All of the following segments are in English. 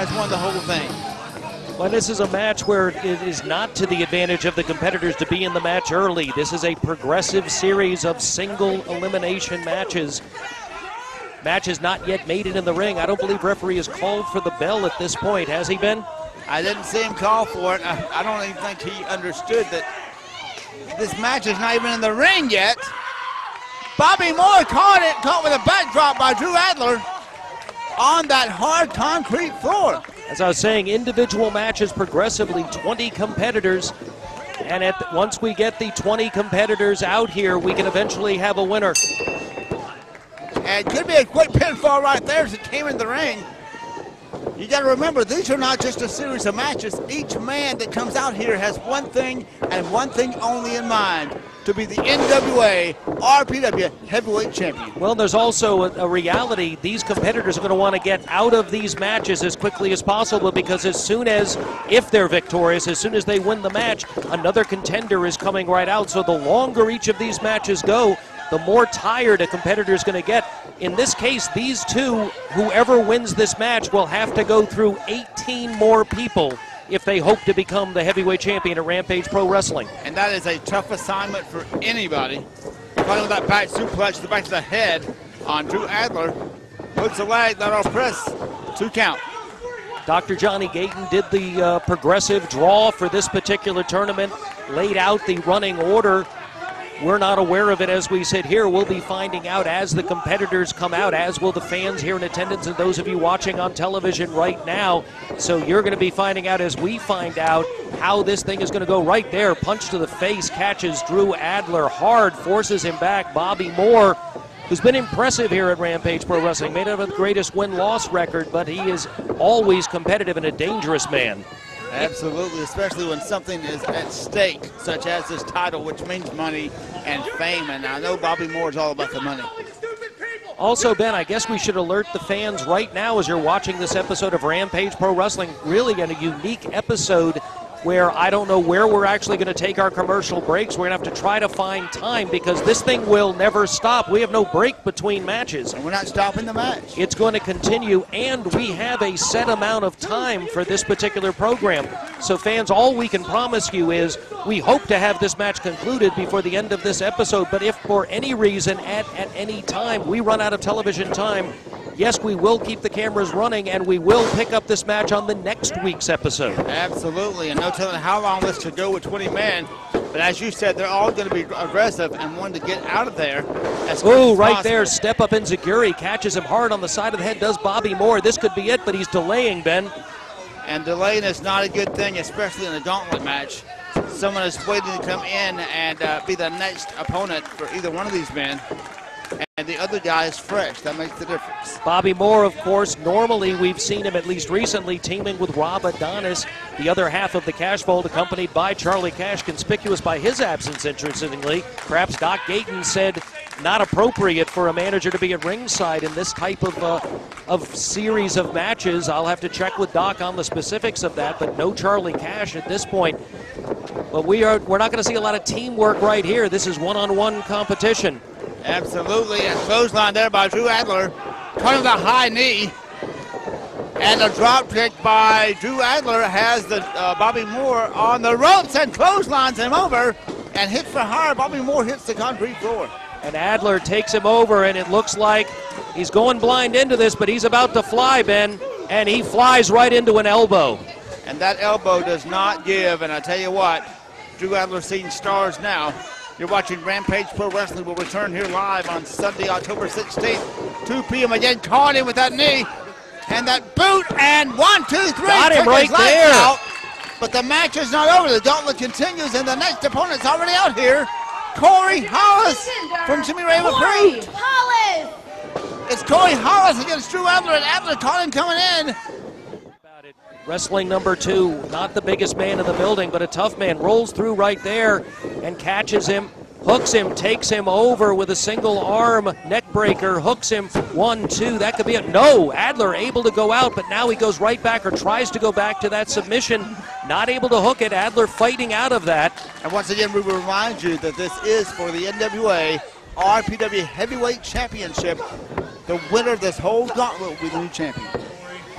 has won the whole thing. Well, this is a match where it is not to the advantage of the competitors to be in the match early. This is a progressive series of single elimination matches. Match has not yet made it in the ring. I don't believe referee has called for the bell at this point. Has he been? I didn't see him call for it. I don't even think he understood that this match is not even in the ring yet. Bobby Moore caught with a backdrop by Drew Adler on that hard concrete floor. As I was saying, individual matches progressively, 20 competitors. And once we get the 20 competitors out here, we can eventually have a winner. And it could be a quick pinfall right there as it came in the ring. You got to remember, these are not just a series of matches. Each man that comes out here has one thing and one thing only in mind: to be the NWA RPW Heavyweight Champion. Well, there's also a reality. These competitors are going to want to get out of these matches as quickly as possible, because as soon as, if they're victorious, as soon as they win the match, another contender is coming right out. So the longer each of these matches go, the more tired a competitor is going to get. In this case, these two, whoever wins this match, will have to go through 18 more people if they hope to become the heavyweight champion at Rampage Pro Wrestling. And that is a tough assignment for anybody. Fighting with that back suplex to the back of the head on Drew Adler. Hooks the leg, lateral press, 2 count. Dr. Johnny Gayton did the progressive draw for this particular tournament, laid out the running order. We're not aware of it as we sit here. We'll be finding out as the competitors come out, as will the fans here in attendance and those of you watching on television right now. So you're going to be finding out as we find out how this thing is going to go. Right there, punch to the face, catches Drew Adler hard, forces him back. Bobby Moore, who's been impressive here at Rampage Pro Wrestling, made it the greatest win-loss record, but he is always competitive and a dangerous man. Absolutely, especially when something is at stake, such as this title, which means money and fame, and I know Bobby Moore is all about the money. Also, Ben, I guess we should alert the fans right now as you're watching this episode of Rampage Pro Wrestling, really in a unique episode where I don't know where we're actually going to take our commercial breaks. We're going to have to try to find time because this thing will never stop. We have no break between matches. And we're not stopping the match. It's going to continue, and we have a set amount of time for this particular program. So fans, all we can promise you is we hope to have this match concluded before the end of this episode, but if for any reason at any time we run out of television time, yes, we will keep the cameras running, and we will pick up this match on the next week's episode. Absolutely, and no telling how long this could go with 20 men. But as you said, they're all going to be aggressive and want to get out of there as quick as right possible. there, step up enziguri, catches him hard on the side of the head, does Bobby Moore. This could be it, but he's delaying, Ben. And delaying is not a good thing, especially in a gauntlet match. Someone is waiting to come in and be the next opponent for either one of these men. And the other guy is fresh. That makes the difference. Bobby Moore, of course, normally we've seen him at least recently teaming with Rob Adonis, the other half of the Cash Vault, accompanied by Charlie Cash, conspicuous by his absence, interestingly. Perhaps Doc Gayton said not appropriate for a manager to be at ringside in this type of series of matches. I'll have to check with Doc on the specifics of that, but no Charlie Cash at this point. But we're not going to see a lot of teamwork right here. This is one-on-one competition. Absolutely, and clothesline there by Drew Adler. Caught him with a high knee. And a drop kick by Drew Adler has the Bobby Moore on the ropes and clotheslines him over and hits for hard. Bobby Moore hits the concrete floor. And Adler takes him over, and it looks like he's going blind into this, but he's about to fly, Ben, and he flies right into an elbow. And that elbow does not give, and I tell you what, Drew Adler's seeing stars now. You're watching Rampage Pro Wrestling. Will return here live on Sunday, October 16th, 2 p.m. Again, caught him with that knee and that boot, and 1, 2, 3. Got him right there. Out, but the match is not over. The gauntlet continues, and the next opponent's already out here. Corey Hollis from Jimmy Rave approved. Hollis. It's Corey Hollis against Drew Adler, and Adler caught him coming in. Wrestling number 2, not the biggest man in the building, but a tough man, rolls through right there and catches him, hooks him, takes him over with a single arm neck breaker, hooks him, 1, 2, that could be it. No, Adler able to go out, but now he goes right back or tries to go back to that submission, not able to hook it. Adler fighting out of that. And once again, we will remind you that this is for the NWA RPW Heavyweight Championship. The winner of this whole gauntlet will be the new champion.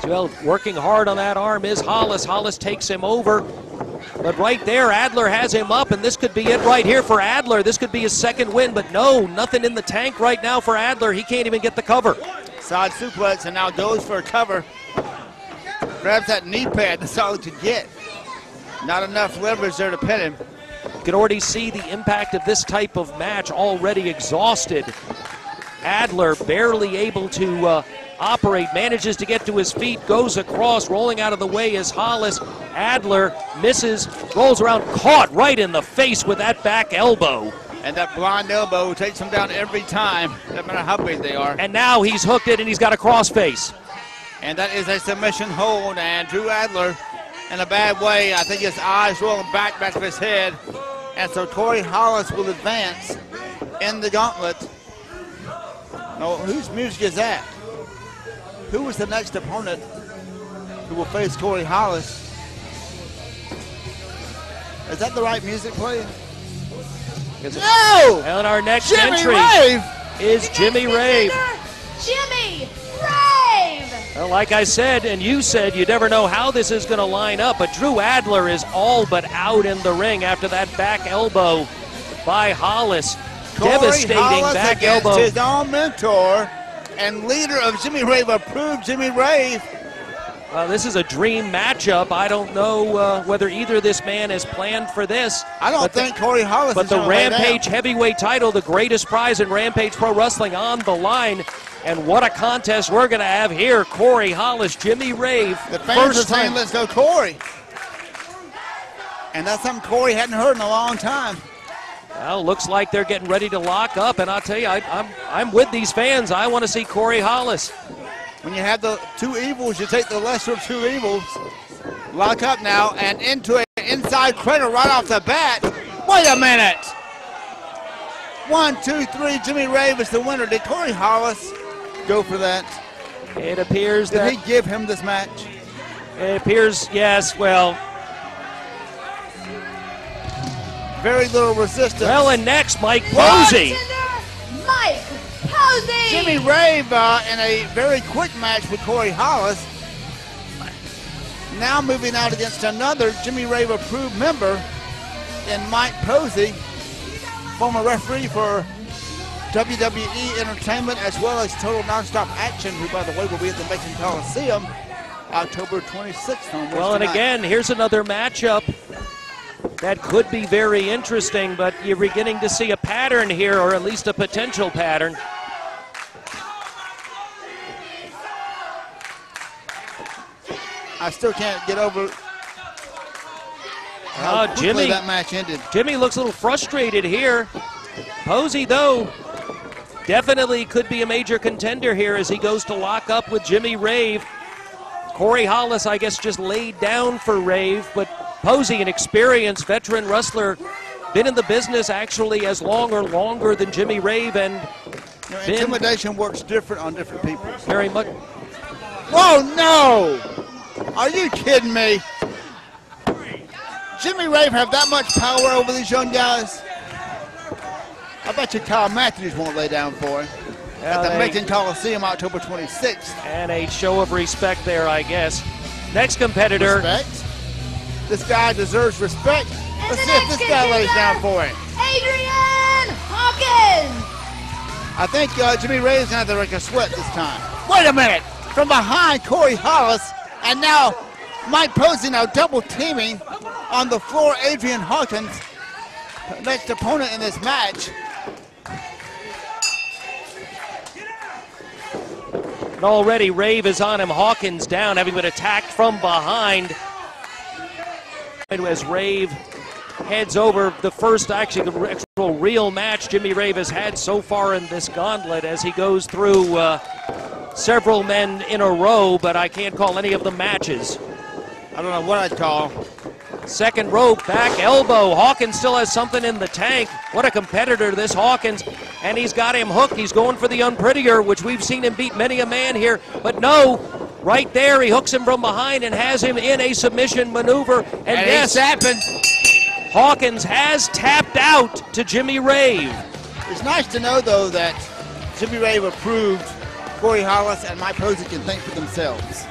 Well, working hard on that arm is Hollis. Hollis takes him over. But right there, Adler has him up, and this could be it right here for Adler. This could be his second win, but no, nothing in the tank right now for Adler. He can't even get the cover. Side suplex, and now goes for a cover. Grabs that knee pad, that's all he could get. Not enough leverage there to pin him. You can already see the impact of this type of match, already exhausted. Adler barely able to operate, manages to get to his feet, goes across, rolling out of the way is Hollis. Adler misses, rolls around, caught right in the face with that back elbow. And that blind elbow takes him down every time, no matter how big they are. And now he's hooked it and he's got a crossface. And that is a submission hold, and Drew Adler in a bad way. I think his eyes rolling back of his head. And so Corey Hollis will advance in the gauntlet. No, whose music is that? Who is the next opponent who will face Corey Hollis? Is that the right music playing? No! And our next Jimmy entry Rave is Jimmy Rave. Jimmy Rave! Well, like I said, and you said, you never know how this is going to line up, but Drew Adler is all but out in the ring after that back elbow by Hollis. Devastating Hollis back against elbow. His own mentor and leader of Jimmy Rave, approved Jimmy Rave. This is a dream matchup. I don't know whether either of this man has planned for this. I don't think Corey Hollis But is the gonna lay down. Rampage heavyweight title, the greatest prize in Rampage Pro Wrestling, on the line. And what a contest we're going to have here. Corey Hollis, Jimmy Rave. The fans are saying, time. let's go Corey. And that's something Corey hadn't heard in a long time. Well, looks like they're getting ready to lock up. And I'll tell you, I'm with these fans. I want to see Corey Hollis. When you have the two evils, you take the lesser of two evils. Lock up now and into an inside cradle right off the bat. Wait a minute. 1, 2, 3, Jimmy Rave is the winner. Did Corey Hollis go for that? It appears that... Did he give him this match? It appears, yes, well... Very little resistance. Well, and next, Mike Posey. Mike Posey! Jimmy Rave in a very quick match with Corey Hollis. Now moving out against another Jimmy Rave approved member in Mike Posey, former referee for WWE Entertainment as well as Total Nonstop Action, who by the way will be at the Macon Coliseum October 26th. On Well, and night. again, here's another matchup that could be very interesting, but you're beginning to see a pattern here, or at least a potential pattern. I still can't get over how quickly Jimmy, that match ended. Jimmy looks a little frustrated here. Posey, though, definitely could be a major contender here as he goes to lock up with Jimmy Rave. Corey Hollis, I guess, just laid down for Rave, but Posey, an experienced veteran wrestler, been in the business actually as long or longer than Jimmy Rave, and Intimidation works different on different people. very much. Whoa, no! Are you kidding me? Jimmy Rave have that much power over these young guys? I bet you Kyle Matthews won't lay down for him. At the Macon Coliseum, October 26th. And a show of respect there, I guess. Next competitor. Respect? This guy deserves respect. Let's see if this guy lays down for him. Adrian Hawkins! I think Jimmy Rave's going to have to break a sweat this time. Wait a minute! From behind, Corey Hollis, and now Mike Posey now double teaming on the floor, Adrian Hawkins, next opponent in this match. And already Rave is on him. Hawkins down, having been attacked from behind. As Rave heads over the first, actually the actual real match Jimmy Rave has had so far in this gauntlet as he goes through several men in a row, but I can't call any of them matches. I don't know what I'd call. Second rope, back elbow. Hawkins still has something in the tank. What a competitor, this Hawkins. And he's got him hooked. He's going for the unprettier, which we've seen him beat many a man here. But no, right there, he hooks him from behind and has him in a submission maneuver. And yes, Hawkins has tapped out to Jimmy Rave. It's nice to know, though, that Jimmy Rave approved Corey Hollis and Mike Posey can think for themselves.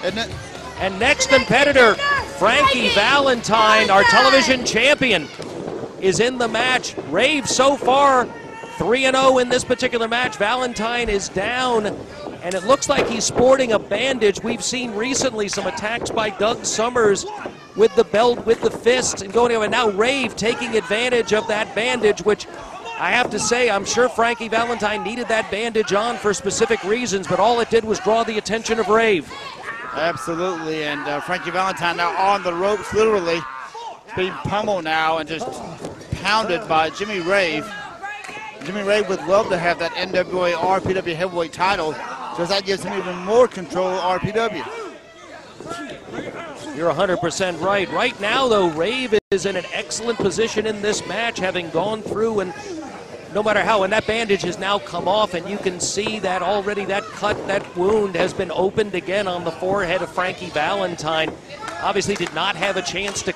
isn't it? And next competitor, Frankie Valentine, our television champion, is in the match. Rave so far 3-0 in this particular match. Valentine is down, and it looks like he's sporting a bandage. We've seen recently some attacks by Doug Sommers with the belt, with the fist, and going over. And now Rave taking advantage of that bandage, which I have to say, I'm sure Frankie Valentine needed that bandage on for specific reasons, but all it did was draw the attention of Rave. Absolutely, and Frankie Valentine now on the ropes, literally being pummeled now and just pounded by Jimmy Rave. Jimmy Rave would love to have that NWA RPW heavyweight title, because that gives him even more control of RPW. You're 100% right. Right now, though, Rave is in an excellent position in this match, having gone through, and no matter how, and that bandage has now come off, and you can see that already that cut, that wound has been opened again on the forehead of Frankie Valentine. Obviously did not have a chance to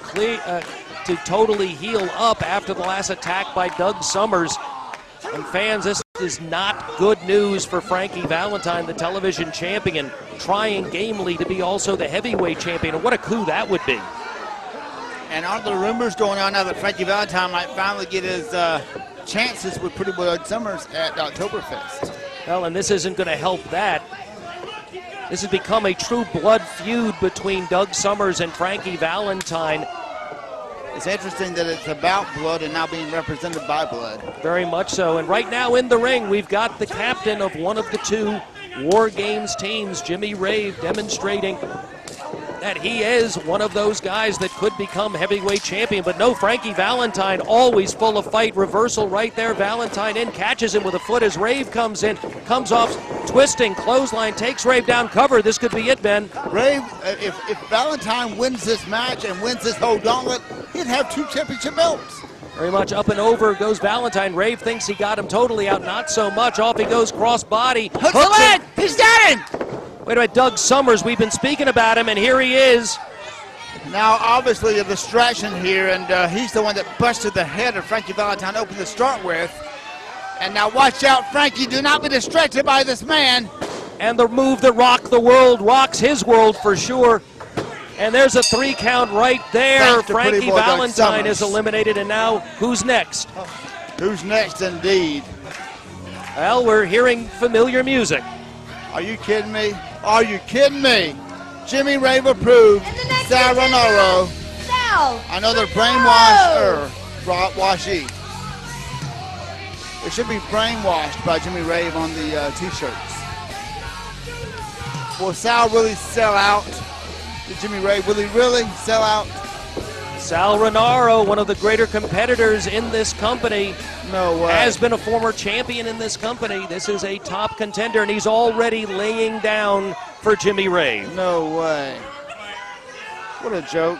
to totally heal up after the last attack by Doug Sommers. And fans, this is not good news for Frankie Valentine, the television champion, trying gamely to be also the heavyweight champion. And what a coup that would be. And aren't there rumors going on now that Frankie Valentine might finally get his chances with Pretty Boy Sommers at Oktoberfest? Well, and this isn't going to help that. This has become a true blood feud between Doug Sommers and Frankie Valentine. It's interesting that it's about blood and now being represented by blood. Very much so. And right now in the ring, we've got the captain of one of the two War Games teams, Jimmy Rave, demonstrating that he is one of those guys that could become heavyweight champion. But no, Frankie Valentine always full of fight. Reversal right there. Valentine in, catches him with a foot as Rave comes in, comes off, twisting, clothesline, takes Rave down, cover. This could be it, Ben. Rave, if Valentine wins this match and wins this whole gauntlet, he'd have 2 championship belts. Very much up and over goes Valentine. Rave thinks he got him totally out, not so much. Off he goes, cross body. Hooks the leg, he's got him! Wait a minute, Doug Sommers, we've been speaking about him, and here he is. Now, obviously, a distraction here, and he's the one that busted the head of Frankie Valentine open to start with. And now watch out, Frankie, do not be distracted by this man. And the move that rocked the world, rocks his world for sure. And there's a 3 count right there. Frankie Valentine is eliminated, and now who's next? Who's next, indeed? Well, we're hearing familiar music. Are you kidding me? Are you kidding me? Jimmy Rave approved. Sal Rinauro. Another brainwashed washee. It should be brainwashed by Jimmy Rave on the t-shirts. Will Sal really sell out? Did Jimmy Rave really sell out? Sal Rinauro, one of the greater competitors in this company, no way. Has been a former champion in this company. This is a top contender, and he's already laying down for Jimmy Rave. No way. What a joke.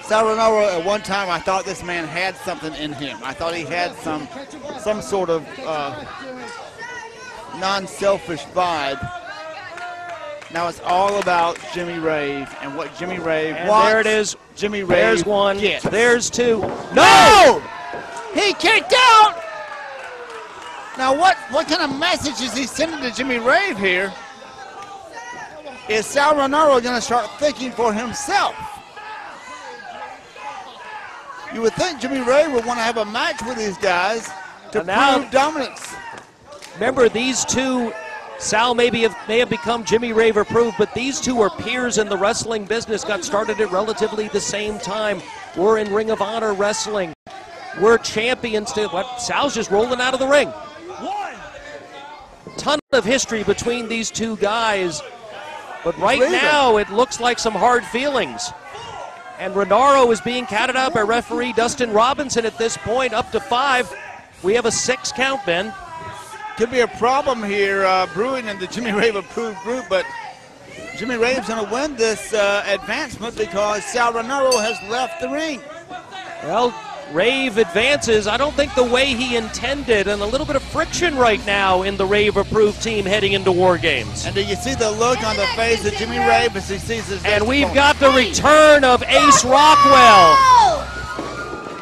Sal Rinauro, at one time, I thought this man had something in him. I thought he had some sort of non-selfish vibe. Now it's all about Jimmy Rave and what Jimmy Rave wants. There it is. Jimmy Rave. There's one. Gets. There's 2. No! He kicked out! Now what kind of message is he sending to Jimmy Rave here? Is Sal Rinauro going to start thinking for himself? You would think Jimmy Rave would want to have a match with these guys to prove dominance. Remember, these two, Sal may have become Jimmy Rave approved, but these two are peers in the wrestling business, got started at relatively the same time. We're in Ring of Honor wrestling. We're champions. Sal's just rolling out of the ring. Ton of history between these two guys, but right now it looks like some hard feelings. And Rinauro is being counted out by referee Dustin Robinson at this point, up to 5. We have a 6 count, Ben. Could be a problem here brewing in the Jimmy Rave approved group, but Jimmy Rave's going to win this advancement because Sal Rinauro has left the ring. Well, Rave advances, I don't think the way he intended, and a little bit of friction right now in the Rave approved team heading into War Games. And do you see the look on the face of Jimmy Rave as he sees his And we've got the return of Ace Rockwell.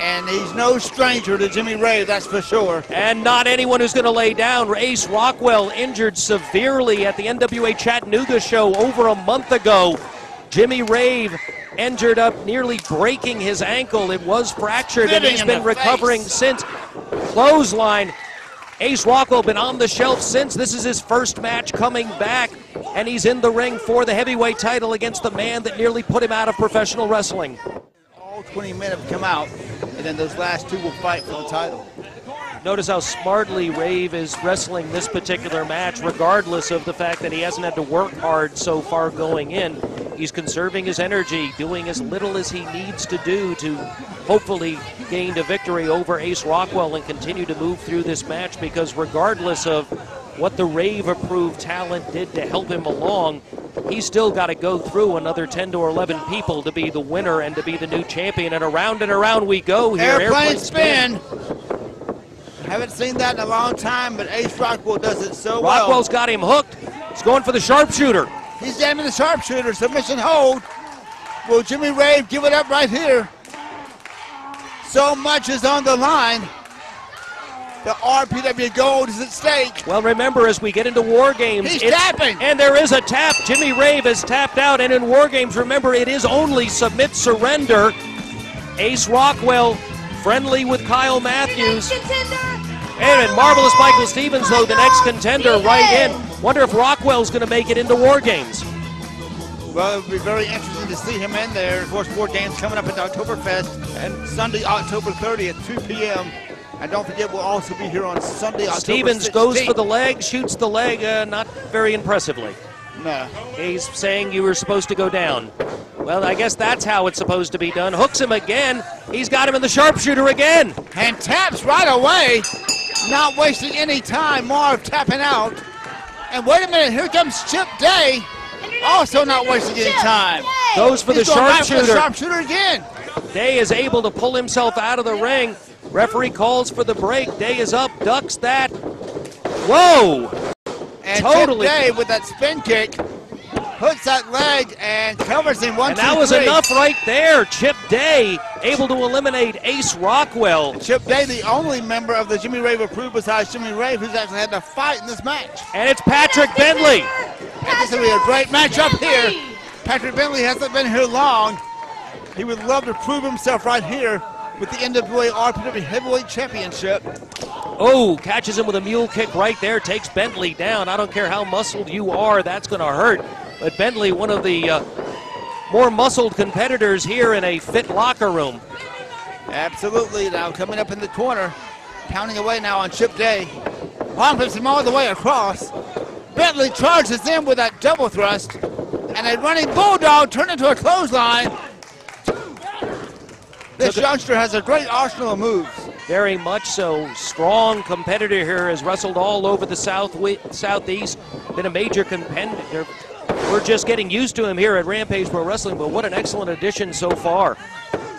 And he's no stranger to Jimmy Rave, that's for sure. And not anyone who's going to lay down. Ace Rockwell injured severely at the NWA Chattanooga show over a month ago. Jimmy Rave injured up, nearly breaking his ankle. It was fractured, and he's been recovering since. Clothesline. Ace Rockwell been on the shelf since. This is his first match coming back, and he's in the ring for the heavyweight title against the man that nearly put him out of professional wrestling. All 20 men have come out, and then those last two will fight for the title. Notice how smartly Rave is wrestling this particular match, regardless of the fact that he hasn't had to work hard so far going in. He's conserving his energy, doing as little as he needs to do to hopefully gain a victory over Ace Rockwell and continue to move through this match, because regardless of what the Rave-approved talent did to help him along, he's still got to go through another 10 to 11 people to be the winner and to be the new champion. And around we go here. Airplane spin. Haven't seen that in a long time, but Ace Rockwell does it so well. Rockwell's got him hooked. He's going for the sharpshooter. He's jamming the sharpshooter. Submission hold. Will Jimmy Rave give it up right here? So much is on the line. The RPW gold is at stake. Well, remember, as we get into War Games, he's tapping. And there is a tap. Jimmy Rave has tapped out, and in War Games, remember, it is only submit, surrender. Ace Rockwell friendly with Kyle Matthews. And Marvelous Michael Stevens, though, the next contender right in. Wonder if Rockwell's going to make it into War Games. Well, it would be very interesting to see him in there. Of course, War Games coming up at the Oktoberfest, and Sunday, October 30th, 2 p.m. And don't forget, we'll also be here on Sunday, October 16th. Stevens goes for the leg, shoots the leg, not very impressively. No. He's saying you were supposed to go down. Well, I guess that's how it's supposed to be done. Hooks him again. He's got him in the sharpshooter again. And taps right away. Not wasting any time. Marv tapping out. And wait a minute, here comes Chip Day. Also not wasting any time. Goes for the sharpshooter. Right for the sharpshooter again. Day is able to pull himself out of the ring. Referee calls for the break. Day is up, ducks that. Whoa! And totally. Chip Day with that spin kick hooks that leg and covers him. And that was enough right there. Chip Day able to eliminate Ace Rockwell. Chip Day, the only member of the Jimmy Rave approved besides Jimmy Rave who's actually had to fight in this match. And it's Patrick Bentley. And this will be a great match up here. Patrick Bentley hasn't been here long. He would love to prove himself right here with the NWA RPW Heavyweight Championship. Oh, catches him with a mule kick right there, takes Bentley down. I don't care how muscled you are, that's going to hurt. But Bentley, one of the more muscled competitors here in a fit locker room. Absolutely. Now coming up in the corner, pounding away now on Chip Day. Palm flips him all the way across. Bentley charges in with that double thrust. And a running bulldog turned into a clothesline. This youngster has a great arsenal of moves. Very much so. Strong competitor here, has wrestled all over the Southeast. Been a major competitor. We're just getting used to him here at Rampage Pro Wrestling, but what an excellent addition so far.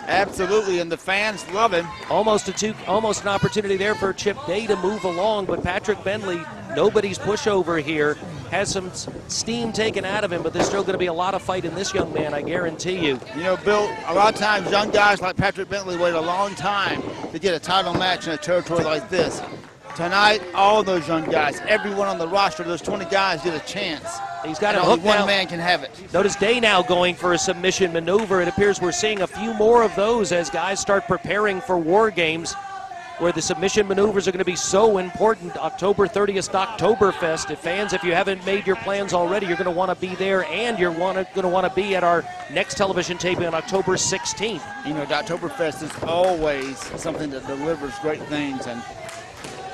Absolutely, and the fans love him. Almost an opportunity there for Chip Day to move along, but Patrick Bentley, nobody's pushover here, has some steam taken out of him, but there's still going to be a lot of fight in this young man, I guarantee you. You know, Bill, a lot of times young guys like Patrick Bentley wait a long time to get a title match in a territory like this. Tonight, all those young guys, everyone on the roster, those 20 guys get a chance. He's got it hooked now. One man can have it. Notice Day now going for a submission maneuver. It appears we're seeing a few more of those as guys start preparing for War Games, where the submission maneuvers are going to be so important. October 30th, Oktoberfest. If you haven't made your plans already, you're going to want to be there, and you're going to want to be at our next television taping on October 16th. You know, Oktoberfest is always something that delivers great things, and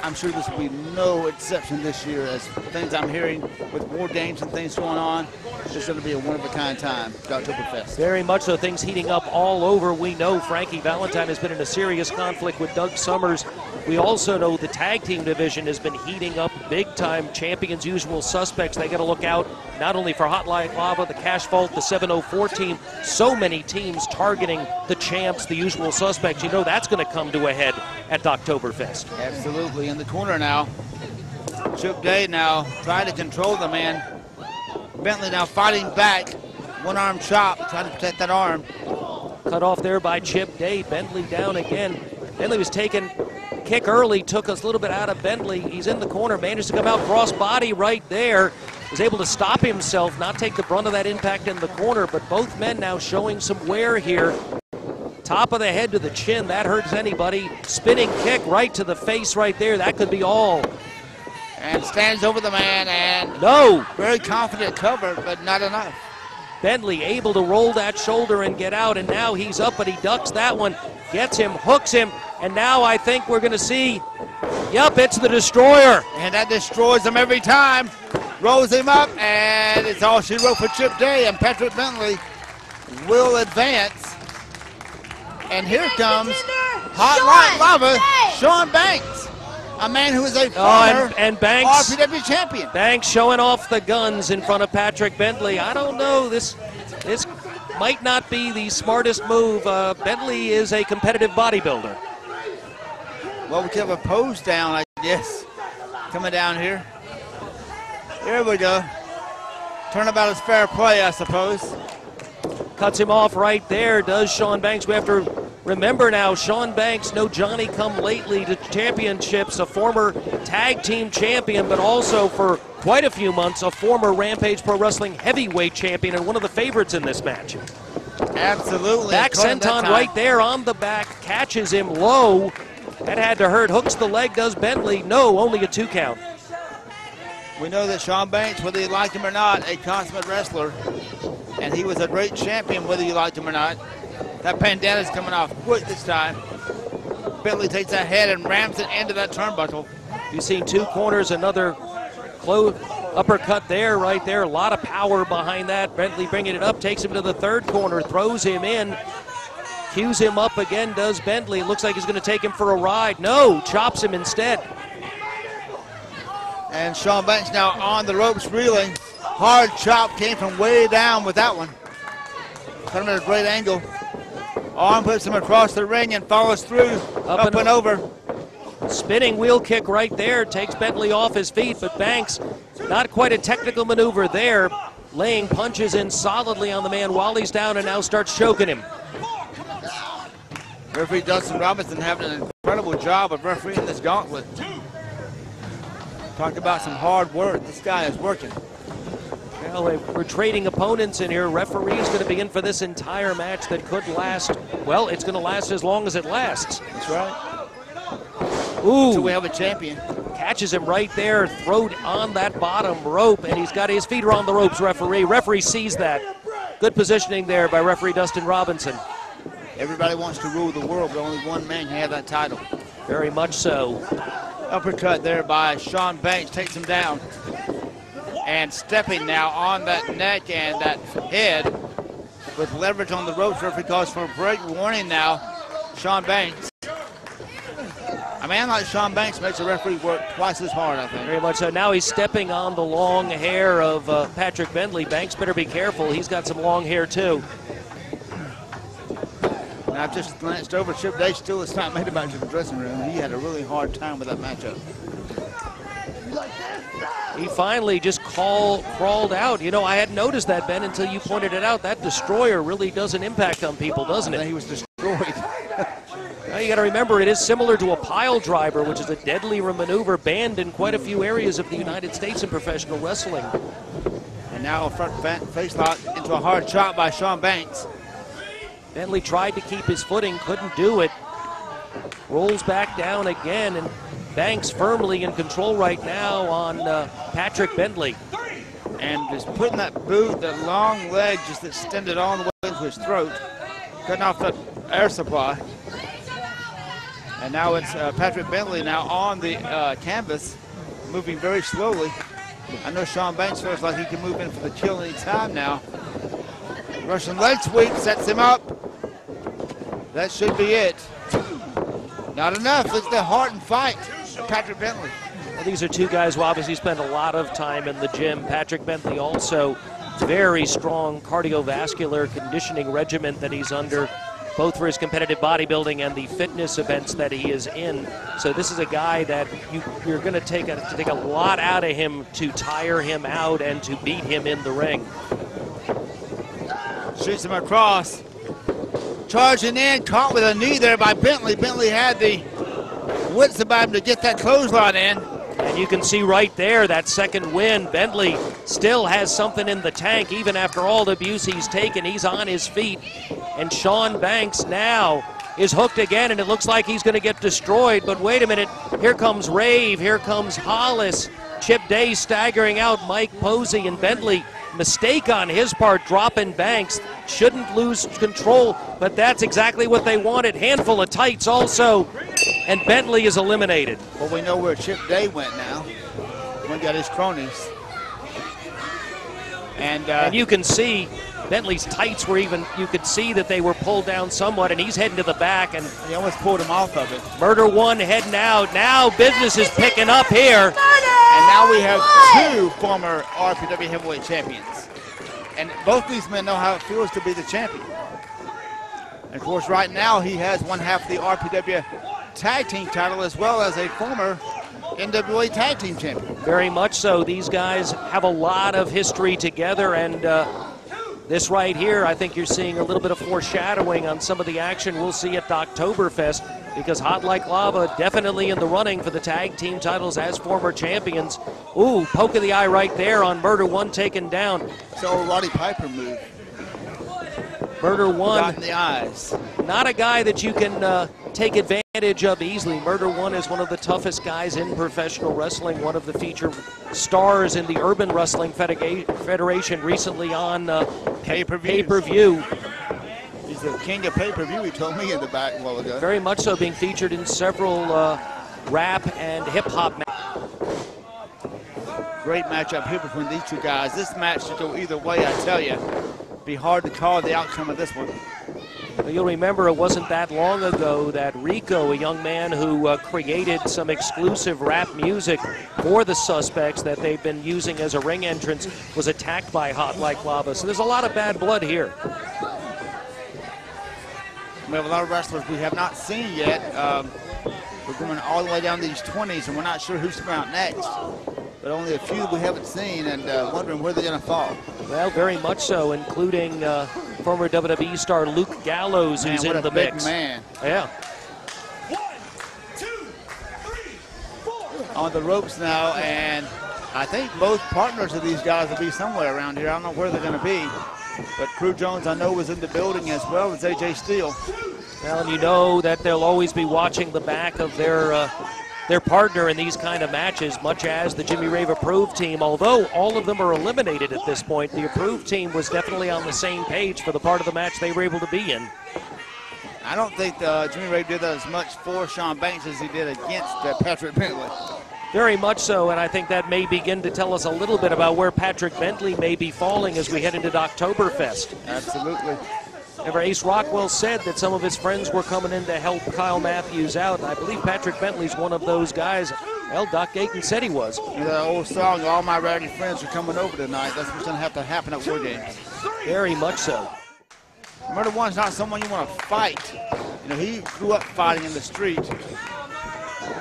I'm sure this will be no exception this year, as things I'm hearing with War Games and things going on. It's going to be a one-of-a-kind time, Oktoberfest. Very much so. Things heating up all over. We know Frankie Valentine has been in a serious conflict with Doug Sommers. We also know the tag team division has been heating up big time. Champions, Usual Suspects. They got to look out not only for Hotline Lava, the Cash Vault, the 704 team. So many teams targeting the champs, the Usual Suspects. You know that's going to come to a head at Oktoberfest. Absolutely. In the corner now, Chip Day now trying to control the man. Bentley now fighting back. One arm chop, trying to protect that arm. Cut off there by Chip Day. Bentley down again. Bentley was taken, kick early, took us a little bit out of Bentley. He's in the corner, managed to come out cross body right there. Was able to stop himself, not take the brunt of that impact in the corner, but both men now showing some wear here. Top of the head to the chin, that hurts anybody. Spinning kick right to the face right there, that could be all. And stands over the man and no. Very confident cover, but not enough. Bentley able to roll that shoulder and get out, and now he's up, but he ducks that one, gets him, hooks him, and now I think we're going to see, yep, it's the Destroyer. And that destroys him every time. Rolls him up, and it's all she wrote for Chip Day, and Patrick Bentley will advance. And here comes Hot Light Lava, Shaun Banks, a man who is a former and Banks, RPW champion. Banks showing off the guns in front of Patrick Bentley. I don't know, this might not be the smartest move. Bentley is a competitive bodybuilder. Well, we could have a pose down, I guess, coming down here. There we go. Turnabout is fair play, I suppose. Cuts him off right there, does Shaun Banks. We have to remember now, Shaun Banks, no Johnny come lately to championships, a former tag team champion, but also for quite a few months, a former Rampage Pro Wrestling heavyweight champion and one of the favorites in this match. Absolutely. Back senton right there on the back, catches him low. That had to hurt, hooks the leg, does Bentley. No, only a 2 count. We know that Shaun Banks, whether you liked him or not, a consummate wrestler. And he was a great champion, whether you liked him or not. That bandana's coming off quick this time. Bentley takes that head and rams it into that turnbuckle. You've seen 2 corners, another close uppercut there, right there. A lot of power behind that. Bentley bringing it up, takes him to the 3rd corner, throws him in. Cues him up again, does Bentley. Looks like he's going to take him for a ride. No, chops him instead. And Shaun Banks now on the ropes reeling. Hard chop came from way down with that one. Put him at a great angle. Arm puts him across the ring and follows through, up and over. Spinning wheel kick right there, takes Bentley off his feet, but Banks, not quite a technical maneuver there. Laying punches in solidly on the man while he's down and now starts choking him. Referee Dustin Robinson having an incredible job of refereeing this gauntlet. Talk about some hard work. This guy is working. Well, we're trading opponents in here. Referee's going to be in for this entire match that could last. Well, it's going to last as long as it lasts. That's right. Ooh. So we have a champion. Catches him right there, throwed on that bottom rope, and he's got his feet are on the ropes, referee. Referee sees that. Good positioning there by referee Dustin Robinson. Everybody wants to rule the world, but only one man can have that title. Very much so. Uppercut there by Shaun Banks, takes him down. And stepping now on that neck and that head with leverage on the ropes. Referee calls for a break. Warning now, Shaun Banks. A man like Shaun Banks makes a referee work twice as hard, I think. Very much so. Now he's stepping on the long hair of Patrick Bentley. Banks better be careful. He's got some long hair too. And I've just glanced over. Chip Day still has not made it back to the dressing room. He had a really hard time with that matchup. He finally just crawled out. You know, I hadn't noticed that, Ben, until you pointed it out. That destroyer really does an impact on people, doesn't it? He was destroyed. Now you got to remember, it is similar to a pile driver, which is a deadly maneuver banned in quite a few areas of the United States in professional wrestling. And now a front face lock into a hard chop by Shaun Banks. Bentley tried to keep his footing, couldn't do it. Rolls back down again, and Banks firmly in control right now on Patrick Bentley. And just putting that boot, that long leg just extended all the way into his throat, cutting off that air supply. And now it's Patrick Bentley now on the canvas, moving very slowly. I know Shaun Banks feels like he can move in for the kill any time now. Russian leg sweep sets him up. That should be it. Not enough. It's the heart and fight of Patrick Bentley. Well, these are 2 guys who obviously spend a lot of time in the gym. Patrick Bentley also very strong cardiovascular conditioning regimen that he's under, both for his competitive bodybuilding and the fitness events that he is in. So this is a guy that you're going to take a lot out of him to tire him out and to beat him in the ring. Shoots him across. charging in, caught with a knee there by Bentley. Bentley had the wits about him to get that clothesline in. And you can see right there that second win. Bentley still has something in the tank even after all the abuse he's taken. He's on his feet. And Shaun Banks now is hooked again, and it looks like he's going to get destroyed. But wait a minute, here comes Rave, here comes Hollis. Chip Day staggering out Mike Posey, and Bentley, mistake on his part, dropping Banks. Shouldn't lose control, but that's exactly what they wanted. Handful of tights also, and Bentley is eliminated. Well, we know where Chip Day went now. One got his cronies. And you can see Bentley's tights were even, you could see that they were pulled down somewhat, and he's heading to the back. And he almost pulled him off of it. Murder One heading out. Now business is picking up here. And now we have two former RPW heavyweight champions. And both these men know how it feels to be the champion. And of course, right now he has one half of the RPW tag team title as well as a former NWA tag team champion. Very much so. These guys have a lot of history together, and this right here, I think you're seeing a little bit of foreshadowing on some of the action we'll see at Oktoberfest, because Hot Like Lava definitely in the running for the tag team titles as former champions. Ooh, poke of the eye right there on Murder One taken down. So Roddy Piper move. Murder One, Got in the eyes. not a guy that you can take advantage of easily. Murder One is one of the toughest guys in professional wrestling, one of the featured stars in the Urban Wrestling Federation, recently on pay-per-view. He's the king of pay-per-view, he told me in the back a while ago. Very much so, being featured in several rap and hip-hop matches. Great matchup here between these two guys. This match should go either way, I tell you. Be hard to call the outcome of this one. Well, you'll remember it wasn't that long ago that Rico, a young man who created some exclusive rap music for the Suspects that they've been using as a ring entrance, was attacked by Hot Like Lava. So there's a lot of bad blood here. We have a lot of wrestlers we have not seen yet. We're going all the way down these 20s, and we're not sure who's coming out next. But only a few we haven't seen, and wondering where they're going to fall. Well, very much so, including former WWE star Luke Gallows, who's in the mix. Man. Yeah. 1, 2, 3, 4. On the ropes now, and I think both partners of these guys will be somewhere around here. I don't know where they're going to be, but Crew Jones, I know, was in the building as well as AJ Steele. Well, and you know that they'll always be watching the back of their partner in these kind of matches, much as the Jimmy Rave approved team. Although all of them are eliminated at this point, the approved team was definitely on the same page for the part of the match they were able to be in. I don't think Jimmy Rave did that as much for Shaun Banks as he did against Patrick Bentley. Very much so, and I think that may begin to tell us a little bit about where Patrick Bentley may be falling as we head into Oktoberfest. Absolutely. Remember, Ace Rockwell said that some of his friends were coming in to help Kyle Matthews out, and I believe Patrick Bentley's one of those guys. Well, Doc Gayton said he was. You know, that old song, all my rowdy friends are coming over tonight. That's what's going to have to happen at War Games. Very much so. Murder One's not someone you want to fight. You know, he grew up fighting in the street.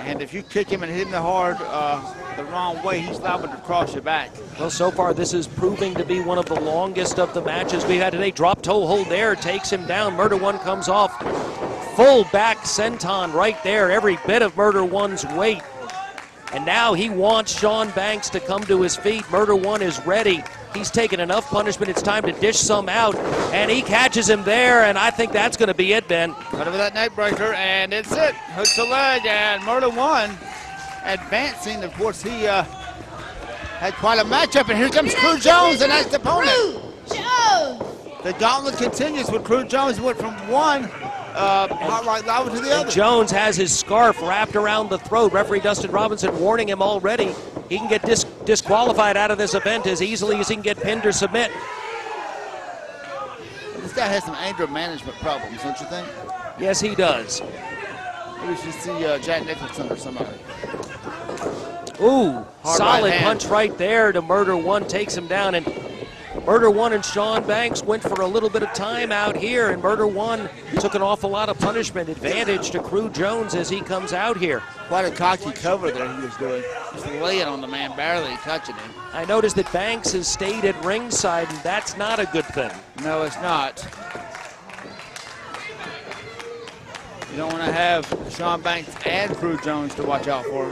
And if you kick him and hit him hard the wrong way, he's liable to cross your back. Well, so far this is proving to be one of the longest of the matches we've had today. Drop toe hold there, takes him down. Murder One comes off. Full back senton right there, every bit of Murder One's weight. And now he wants Shaun Banks to come to his feet. Murder One is ready. He's taken enough punishment. It's time to dish some out. And he catches him there, and I think that's going to be it, Ben. Right over that neck breaker, and it's it. Hooks the leg, and Murder One advancing. Of course, he had quite a matchup, and here comes Crew Jones, the next opponent. Crew Jones. The gauntlet continues with Crew Jones. Went from one Hot Like Lava to the other. Jones has his scarf wrapped around the throat. Referee Dustin Robinson warning him already. He can get disqualified out of this event as easily as he can get pinned or submit. This guy has some anger management problems, don't you think? Yes, he does. Maybe we should see Jack Nicholson or somebody. Ooh, Hard solid right hand. punch right there to Murder One, takes him down. And Murder One and Shaun Banks went for a little bit of time out here, and Murder One took an awful lot of punishment. Advantage to Crew Jones as he comes out here. Quite a cocky cover there he was doing. Just laying on the man, barely touching him. I noticed that Banks has stayed at ringside, and that's not a good thing. No, it's not. You don't want to have Shaun Banks and Crew Jones to watch out for.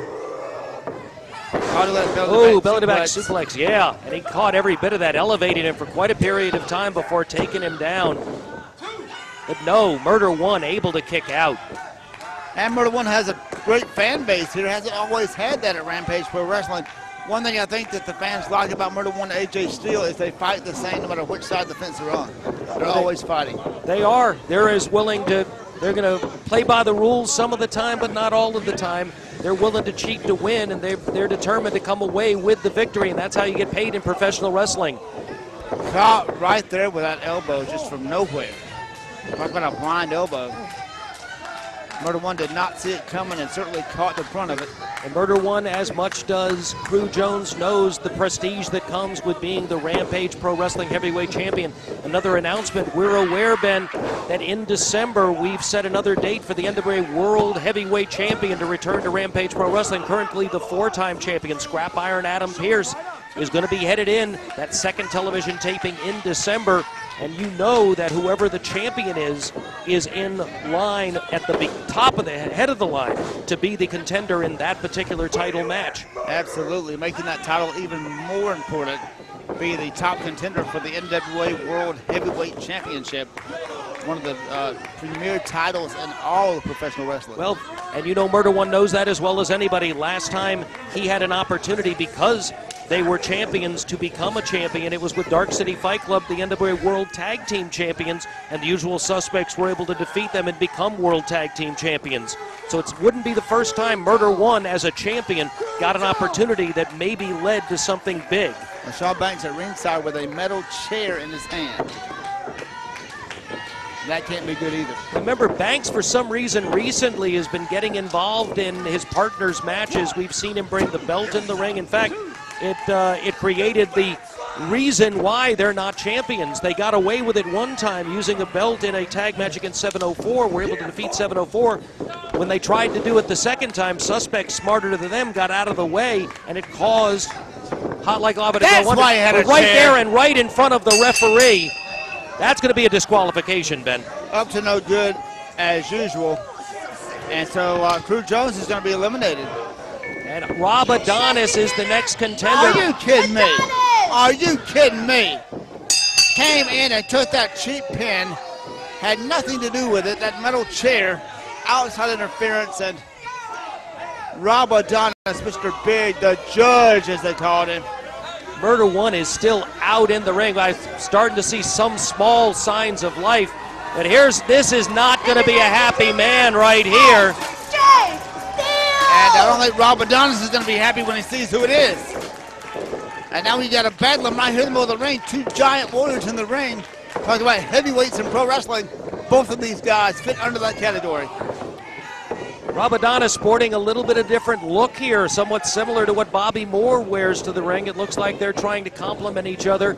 Oh, belly-to-back suplex, yeah. And he caught every bit of that, elevating him for quite a period of time before taking him down. But no, Murder One able to kick out. And Murder One has a great fan base here. Hasn't always had that at Rampage Pro Wrestling. One thing I think that the fans like about Murder One and AJ Steele is they fight the same no matter which side of the fence they're on. They're always fighting. They are. They're as willing to, they're going to play by the rules some of the time, but not all of the time. They're willing to cheat to win, and they're determined to come away with the victory, and that's how you get paid in professional wrestling. Caught right there with that elbow just from nowhere. Talking about a blind elbow. Murder One did not see it coming and certainly caught the front of it. And Murder One, as much does Crew Jones, knows the prestige that comes with being the Rampage Pro Wrestling Heavyweight Champion. Another announcement, we're aware, Ben, that in December we've set another date for the NWA World Heavyweight Champion to return to Rampage Pro Wrestling. Currently the 4-time champion, Scrap Iron Adam Pearce, is going to be headed in. That second television taping in December. And you know that whoever the champion is in line at the top of the head of the line to be the contender in that particular title match. Absolutely, making that title even more important. Be the top contender for the NWA World Heavyweight Championship. One of the premier titles in all of professional wrestling. Well, and you know Murder One knows that as well as anybody. Last time he had an opportunity because they were champions to become a champion. It was with Dark City Fight Club, the NWA World Tag Team Champions, and the Usual Suspects were able to defeat them and become World Tag Team Champions. So it wouldn't be the first time Murder One, as a champion, got an opportunity that maybe led to something big. And Shaun Banks at ringside with a metal chair in his hand. That can't be good either. Remember, Banks, for some reason, recently has been getting involved in his partner's matches. We've seen him bring the belt in the ring. In fact, it created the reason why they're not champions. They got away with it one time using a belt in a tag match against 704. Were able to defeat 704. When they tried to do it the second time, Suspects smarter than them got out of the way, and it caused Hot Like Lava to That's go why he had a right chair. there and right in front of the referee. That's going to be a disqualification, Ben. Up to no good as usual. And so Crew Jones is going to be eliminated. And Rob Adonis is the next contender. Are you kidding me? Are you kidding me? Came in and took that cheap pin. Had nothing to do with it. That metal chair. Outside interference. And Rob Adonis, Mr. Big, the judge as they called him. Murder One is still out in the ring. I'm starting to see some small signs of life. But this is not going to be a happy man right here. And I don't think Rob Adonis is going to be happy when he sees who it is. And now we got a bedlam right here in the middle of the ring. Two giant warriors in the ring. Talking about heavyweights in pro wrestling. Both of these guys fit under that category. Rob Adonis sporting a little bit of different look here, somewhat similar to what Bobby Moore wears to the ring. It looks like they're trying to complement each other.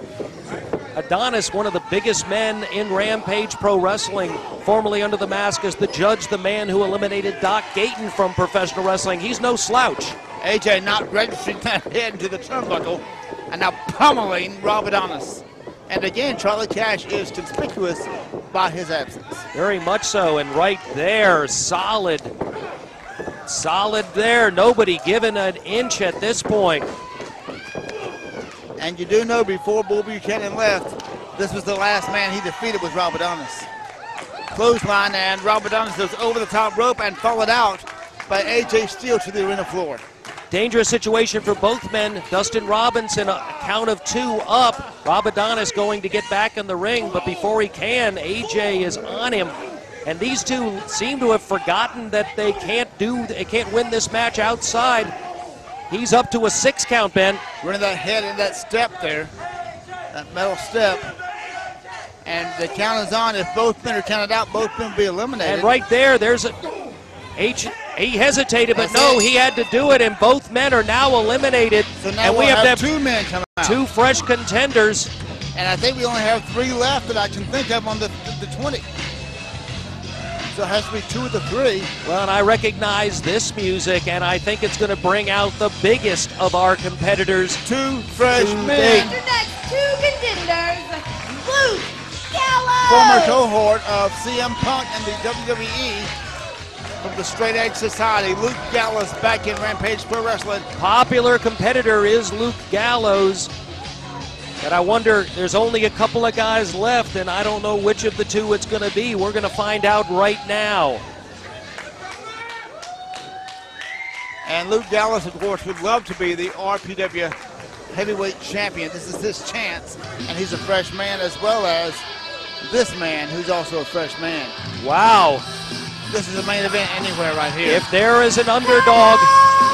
Adonis, one of the biggest men in Rampage Pro Wrestling, formerly under the mask as the Judge, the man who eliminated Doc Gayton from professional wrestling. He's no slouch. AJ not registering that head into the turnbuckle and now pummeling Rob Adonis. And again, Charlie Cash is conspicuous by his absence. Very much so, and right there, solid there. Nobody given an inch at this point. And you do know before Bull Buchanan left, this was the last man he defeated was Rob Adonis. Clothesline, and Rob Adonis goes over the top rope and followed out by AJ Steele to the arena floor. Dangerous situation for both men. Dustin Robinson, a count of 2 up. Rob Adonis going to get back in the ring, but before he can, AJ is on him. And these two seem to have forgotten that they can't win this match outside. He's up to a 6 count, Ben. Running that head in that step there, that metal step. And the count is on. If both men are counted out, both men will be eliminated. And right there, there's a he hesitated, but no, he had to do it, and both men are now eliminated. So now and we have 2 men coming out. 2 fresh contenders. And I think we only have 3 left that I can think of on the 20. So it has to be 2 of the 3. Well, and I recognize this music, and I think it's going to bring out the biggest of our competitors. 2 fresh men. Your next 2 contenders, Luke Gallows. Former cohort of CM Punk and the WWE. from the Straight Edge Society, Luke Gallows, back in Rampage Pro Wrestling. Popular competitor is Luke Gallows. And I wonder, there's only a couple of guys left, and I don't know which of the two it's going to be. We're going to find out right now. And Luke Gallows, of course, would love to be the RPW heavyweight champion. This is his chance, and he's a fresh man as well as this man, who's also a fresh man. Wow. This is a main event anywhere right here. If there is an underdog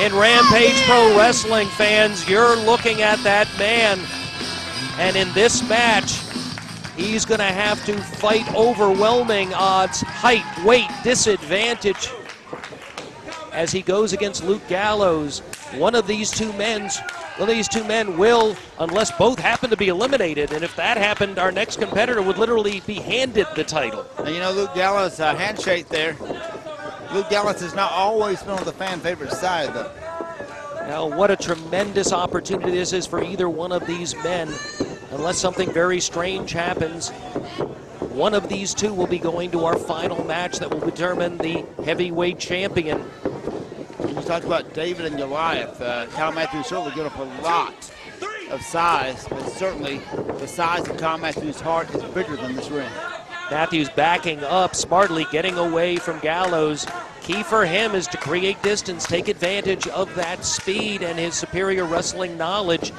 in Rampage Pro Wrestling, fans, you're looking at that man. And in this match, he's going to have to fight overwhelming odds, height, weight, disadvantage, as he goes against Luke Gallows. One of these two men will, unless both happen to be eliminated, and if that happened, our next competitor would literally be handed the title. And you know, Luke Gallows' handshake there. Luke Gallows has not always been on the fan favorite side, though. Now, what a tremendous opportunity this is for either one of these men. Unless something very strange happens, one of these two will be going to our final match that will determine the heavyweight champion. When you talk about David and Goliath, Kyle Matthews certainly given up a lot of size, but certainly the size of Kyle Matthews' heart is bigger than this ring. Matthews backing up smartly, getting away from Gallows. Key for him is to create distance, take advantage of that speed and his superior wrestling knowledge.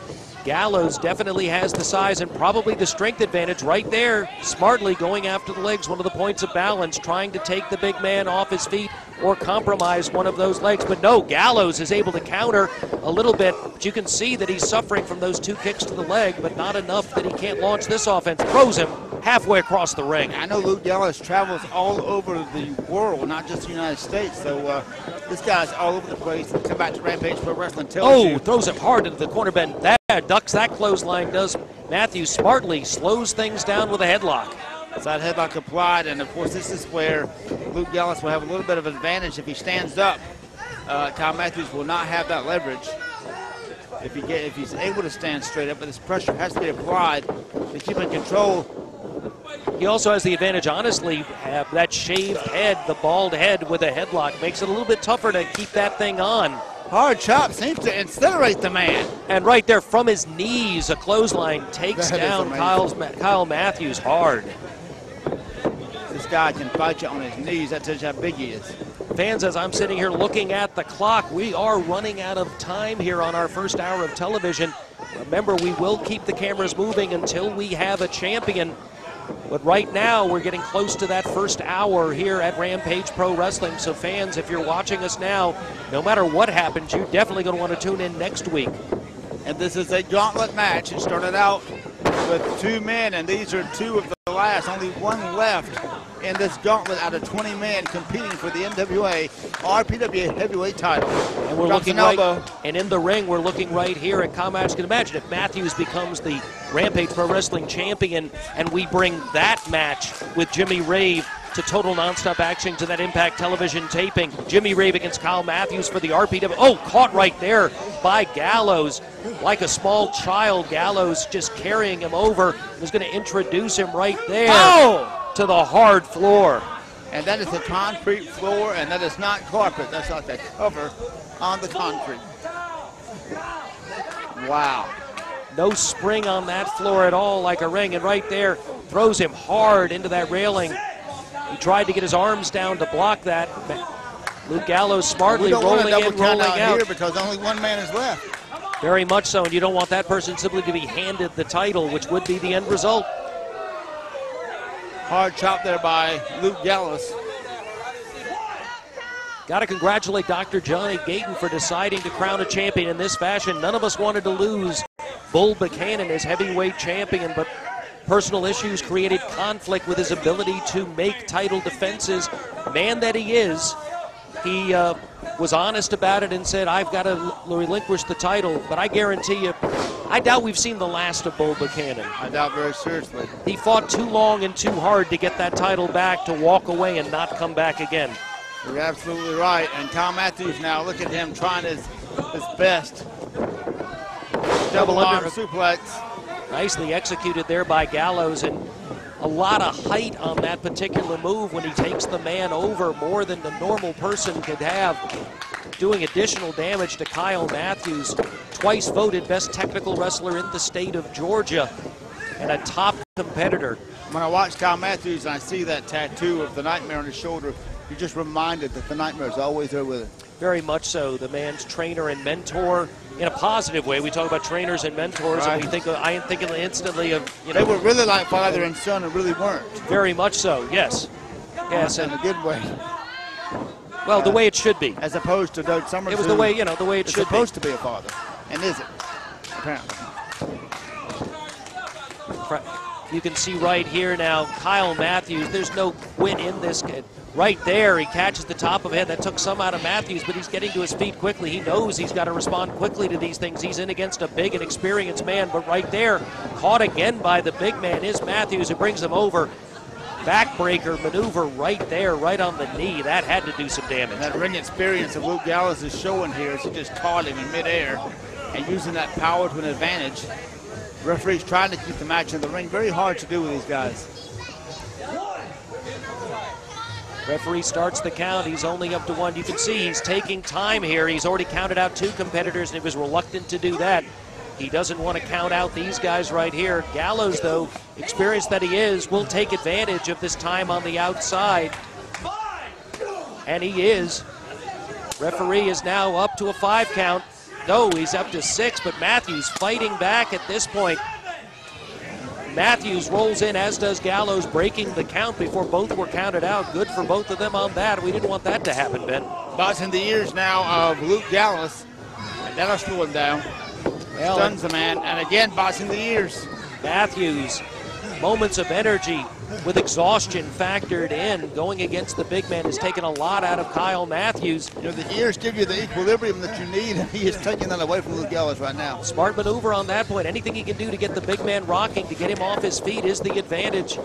Gallows definitely has the size and probably the strength advantage right there. Smartly going after the legs, one of the points of balance, trying to take the big man off his feet or compromise one of those legs. But no, Gallows is able to counter a little bit, but you can see that he's suffering from those two kicks to the leg, but not enough that he can't launch this offense. Throws him halfway across the ring. I know Luke Gallows travels all over the world, not just the United States, so this guy's all over the place. Come back to Rampage Pro Wrestling. Throws him hard into the corner bend. That ducks that clothesline, does Matthews smartly, slows things down with a headlock. Side headlock applied, and of course this is where Luke Gallows will have a little bit of advantage if he stands up. Kyle Matthews will not have that leverage if he's able to stand straight up, but this pressure has to be applied to keep in control. He also has the advantage, honestly, have that shaved head, the bald head with a headlock. Makes it a little bit tougher to keep that thing on. Hard chop seems to incinerate the man. And right there from his knees, a clothesline takes down Kyle Matthews hard. This guy can fight you on his knees. That tells you how big he is. Fans, as I'm sitting here looking at the clock, we are running out of time here on our first hour of television. Remember, we will keep the cameras moving until we have a champion. But right now, we're getting close to that first hour here at Rampage Pro Wrestling. So fans, if you're watching us now, no matter what happens, you're definitely going to want to tune in next week. And this is a gauntlet match. It started out with two men, and these are two of the last. Only one left in this gauntlet out of 20 men competing for the NWA RPW heavyweight title. And we're looking right, and in the ring, we're looking right here at Kyle Matthews. You can imagine if Matthews becomes the Rampage Pro Wrestling champion, and we bring that match with Jimmy Rave to Total Nonstop Action to that Impact Television taping. Jimmy Rave against Kyle Matthews for the RPW. Oh, caught right there by Gallows. Like a small child, Gallows just carrying him over. Was going to introduce him right there to the hard floor. And that is the concrete floor, and that is not carpet. That's not the cover on the concrete. Wow. No spring on that floor at all, like a ring. And right there, throws him hard into that railing. He tried to get his arms down to block that. Luke Gallows smartly rolling in, rolling out. Here because only one man is left. Very much so, and you don't want that person simply to be handed the title, which would be the end result. Hard chop there by Luke Gallows. Got to congratulate Dr. Johnny Gayton for deciding to crown a champion in this fashion. None of us wanted to lose Bull Buchanan as heavyweight champion, but personal issues created conflict with his ability to make title defenses. Man that he is, he was honest about it and said, I've got to relinquish the title, but I guarantee you, I doubt we've seen the last of Bull Buchanan. I doubt very seriously. He fought too long and too hard to get that title back, to walk away and not come back again. You're absolutely right. And Kyle Matthews now, look at him trying his best. Double arm suplex. Nicely executed there by Gallows, and a lot of height on that particular move when he takes the man over, more than the normal person could have, doing additional damage to Kyle Matthews, twice voted best technical wrestler in the state of Georgia and a top competitor. When I watch Kyle Matthews and I see that tattoo of the Nightmare on his shoulder, you're just reminded that the Nightmare is always there with him. Very much so. The man's trainer and mentor in a positive way. We talk about trainers and mentors, right. and I think instantly of, They were really like father and son and really weren't. Very much so, yes. Yes, In a good way. Well, the way it should be. As opposed to Doug Sommers. It was the way, the way it should be. Supposed to be a father, and isn't, apparently. You can see right here now, Kyle Matthews, there's no quit in this kid. Right there, he catches the top of it. That took some out of Matthews, but he's getting to his feet quickly. He knows he's got to respond quickly to these things. He's in against a big and experienced man, but right there, caught again by the big man is Matthews, who brings him over. Backbreaker maneuver right there, right on the knee. That had to do some damage. That ring experience of Luke Gallows is showing here as he just caught him in midair and using that power to an advantage. The referee's trying to keep the match in the ring. Very hard to do with these guys. Referee starts the count. He's only up to 1. You can see he's taking time here. He's already counted out 2 competitors, and he was reluctant to do that. He doesn't want to count out these guys right here. Gallows, though, experienced that he is, will take advantage of this time on the outside. And he is. Referee is now up to a 5 count. No, he's up to 6, but Matthews fighting back at this point. Matthews rolls in, as does Gallows, breaking the count before both were counted out. Good for both of them on that. We didn't want that to happen, Ben. Boxing the ears now of Luke Gallows. And that'll slow him down. Well, Stuns the man. And again, boxing the ears. Matthews, moments of energy with exhaustion factored in. Going against the big man has taken a lot out of Kyle Matthews. The ears give you the equilibrium that you need, and he is taking that away from Luke Gallows right now. Smart maneuver on that point. Anything he can do to get the big man rocking, to get him off his feet, is the advantage.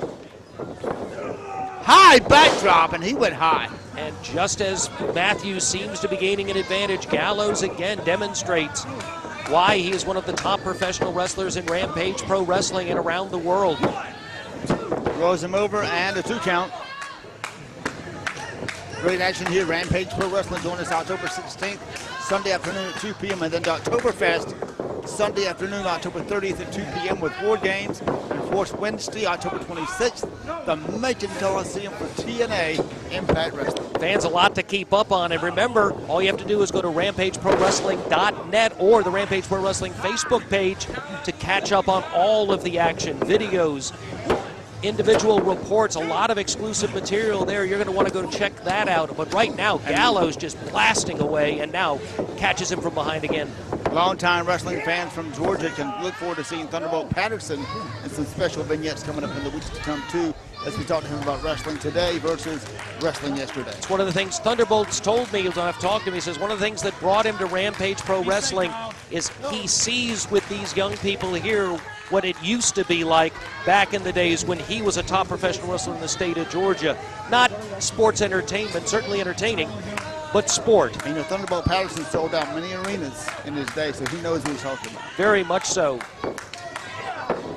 High backdrop, and he went high. And just as Matthews seems to be gaining an advantage, Gallows again demonstrates why he is one of the top professional wrestlers in Rampage Pro Wrestling and around the world. Throws him over, and a 2 count. Great action here. Rampage Pro Wrestling join us October 16th, Sunday afternoon at 2 p.m. And then Oktoberfest, Sunday afternoon, October 30th at 2 p.m. with War Games. And of course, Wednesday, October 26th, the Macon Coliseum for TNA Impact Wrestling. Fans, a lot to keep up on. And remember, all you have to do is go to RampageProWrestling.net or the Rampage Pro Wrestling Facebook page to catch up on all of the action, videos, individual reports, a lot of exclusive material there. You're going to want to go check that out. But right now, Gallows just blasting away and now catches him from behind again. Longtime wrestling fans from Georgia can look forward to seeing Thunderbolt Patterson and some special vignettes coming up in the weeks to come, too, as we talk to him about wrestling today versus wrestling yesterday. It's one of the things Thunderbolt's told me when I've talked to him. He says one of the things that brought him to Rampage Pro Wrestling is he sees with these young people here what it used to be like back in the days when he was a top professional wrestler in the state of Georgia. Not sports entertainment, certainly entertaining, but sport. And Thunderbolt Patterson sold out many arenas in his day, so he knows what he's talking about. Very much so.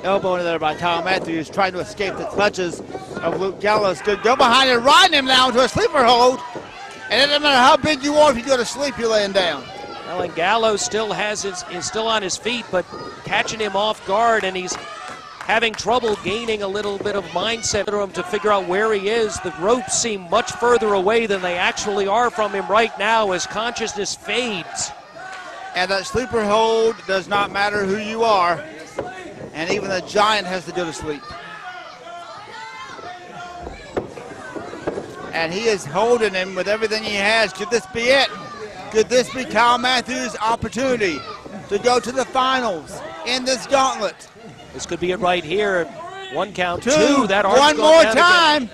Elbow in there by Kyle Matthews, trying to escape the clutches of Luke Gallows. Good go behind and riding him now into a sleeper hold. And it doesn't matter how big you are, if you go to sleep, you're laying down. Well, and Gallows still is still on his feet, but catching him off guard, and he's having trouble gaining a little bit of mindset to him to figure out where he is. The ropes seem much further away than they actually are from him right now as consciousness fades. And that sleeper hold does not matter who you are. And even the giant has to go to sleep. And he is holding him with everything he has. Could this be it? Could this be Kyle Matthews' opportunity to go to the finals in this gauntlet? This could be it right here. 1 count, 2. That one more time.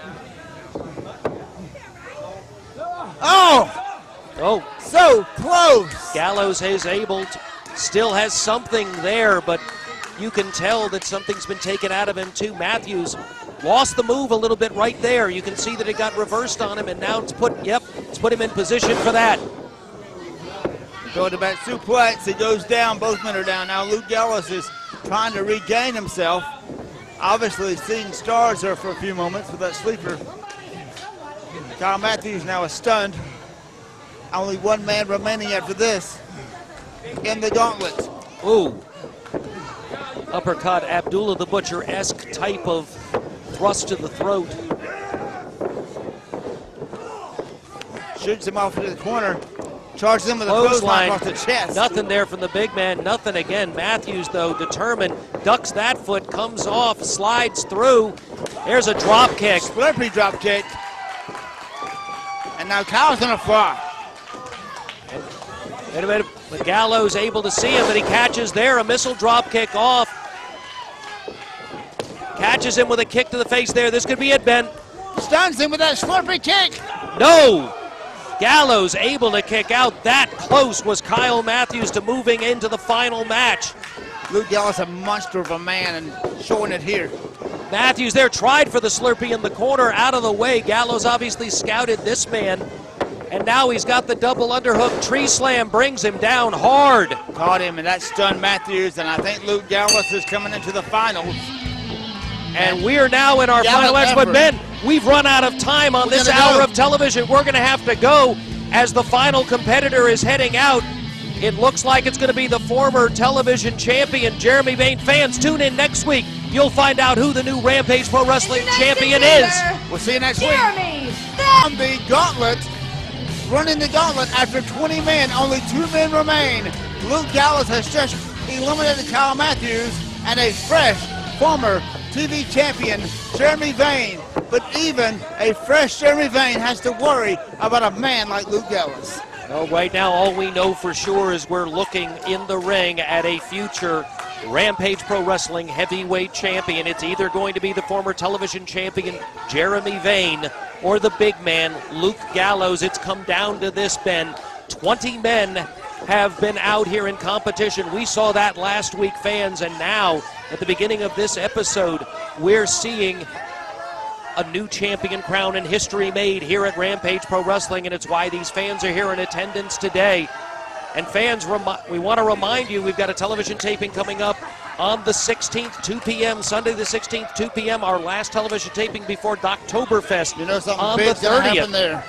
Oh, so close. Gallows is able to, still has something there, but you can tell that something's been taken out of him too. Matthews lost the move a little bit right there. You can see that it got reversed on him, and now it's put him in position for that. Going to back suplex, he goes down, both men are down. Now Luke Gallows is trying to regain himself. obviously seeing stars there for a few moments with that sleeper. Kyle Matthews now is stunned. Only one man remaining after this in the gauntlet. Ooh. Uppercut, Abdullah the Butcher-esque type of thrust to the throat. Shoots him off into the corner. Charges him with a Clothesline. clothesline across the chest. Nothing there from the big man. Nothing again. Matthews, though, determined. Ducks that foot, comes off, slides through. There's a drop kick. Slurpee drop kick. And now Kyle's gonna fly. Wait a minute. But Gallows able to see him, but he catches there. A missile drop kick off. Catches him with a kick to the face there. This could be it, Ben. Stuns him with that Slurpee kick. No! Gallows able to kick out. That close was Kyle Matthews to moving into the final match. Luke Gallows, a monster of a man, and showing it here. Matthews there tried for the Slurpee in the corner, out of the way. Gallows obviously scouted this man, and now he's got the double underhook. Tree slam brings him down hard. Caught him, and that stunned Matthews, and I think Luke Gallows is coming into the finals. And we are now in our final match, but Ben, we've run out of time on this hour of television. We're going to have to go as the final competitor is heading out. It looks like it's going to be the former television champion, Jeremy Vane. Fans, tune in next week. You'll find out who the new Rampage Pro Wrestling champion is. We'll see you next week. Jeremy. On the gauntlet, running the gauntlet after 20 men, only 2 men remain. Luke Gallows has just eliminated Kyle Matthews and a fresh former TV champion, Jeremy Vane. But even a fresh Jeremy Vane has to worry about a man like Luke Gallows. Well, right now, all we know for sure is we're looking in the ring at a future Rampage Pro Wrestling heavyweight champion. It's either going to be the former television champion, Jeremy Vane, or the big man, Luke Gallows. It's come down to this, Ben. 20 men have been out here in competition. We saw that last week, fans, and now, at the beginning of this episode, we're seeing a new champion crown and history made here at Rampage Pro Wrestling, and it's why these fans are here in attendance today. And fans, we want to remind you, we've got a television taping coming up on the 16th, 2 p.m., Sunday the 16th, 2 p.m., our last television taping before Oktoberfest. You know something on big's the gonna 30th. happen there.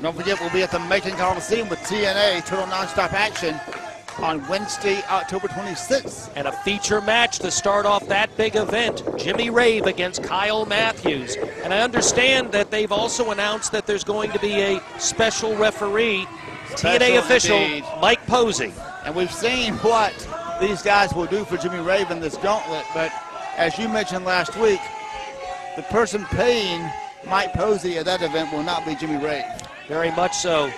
Don't forget, we'll be at the Macon Coliseum with TNA, Total Nonstop Action, on Wednesday, October 26th. And a feature match to start off that big event, Jimmy Rave against Kyle Matthews. And I understand that they've also announced that there's going to be a special referee, TNA official, indeed. Mike Posey. And we've seen what these guys will do for Jimmy Rave in this gauntlet, but as you mentioned last week, the person paying Mike Posey at that event will not be Jimmy Rave. Very much so.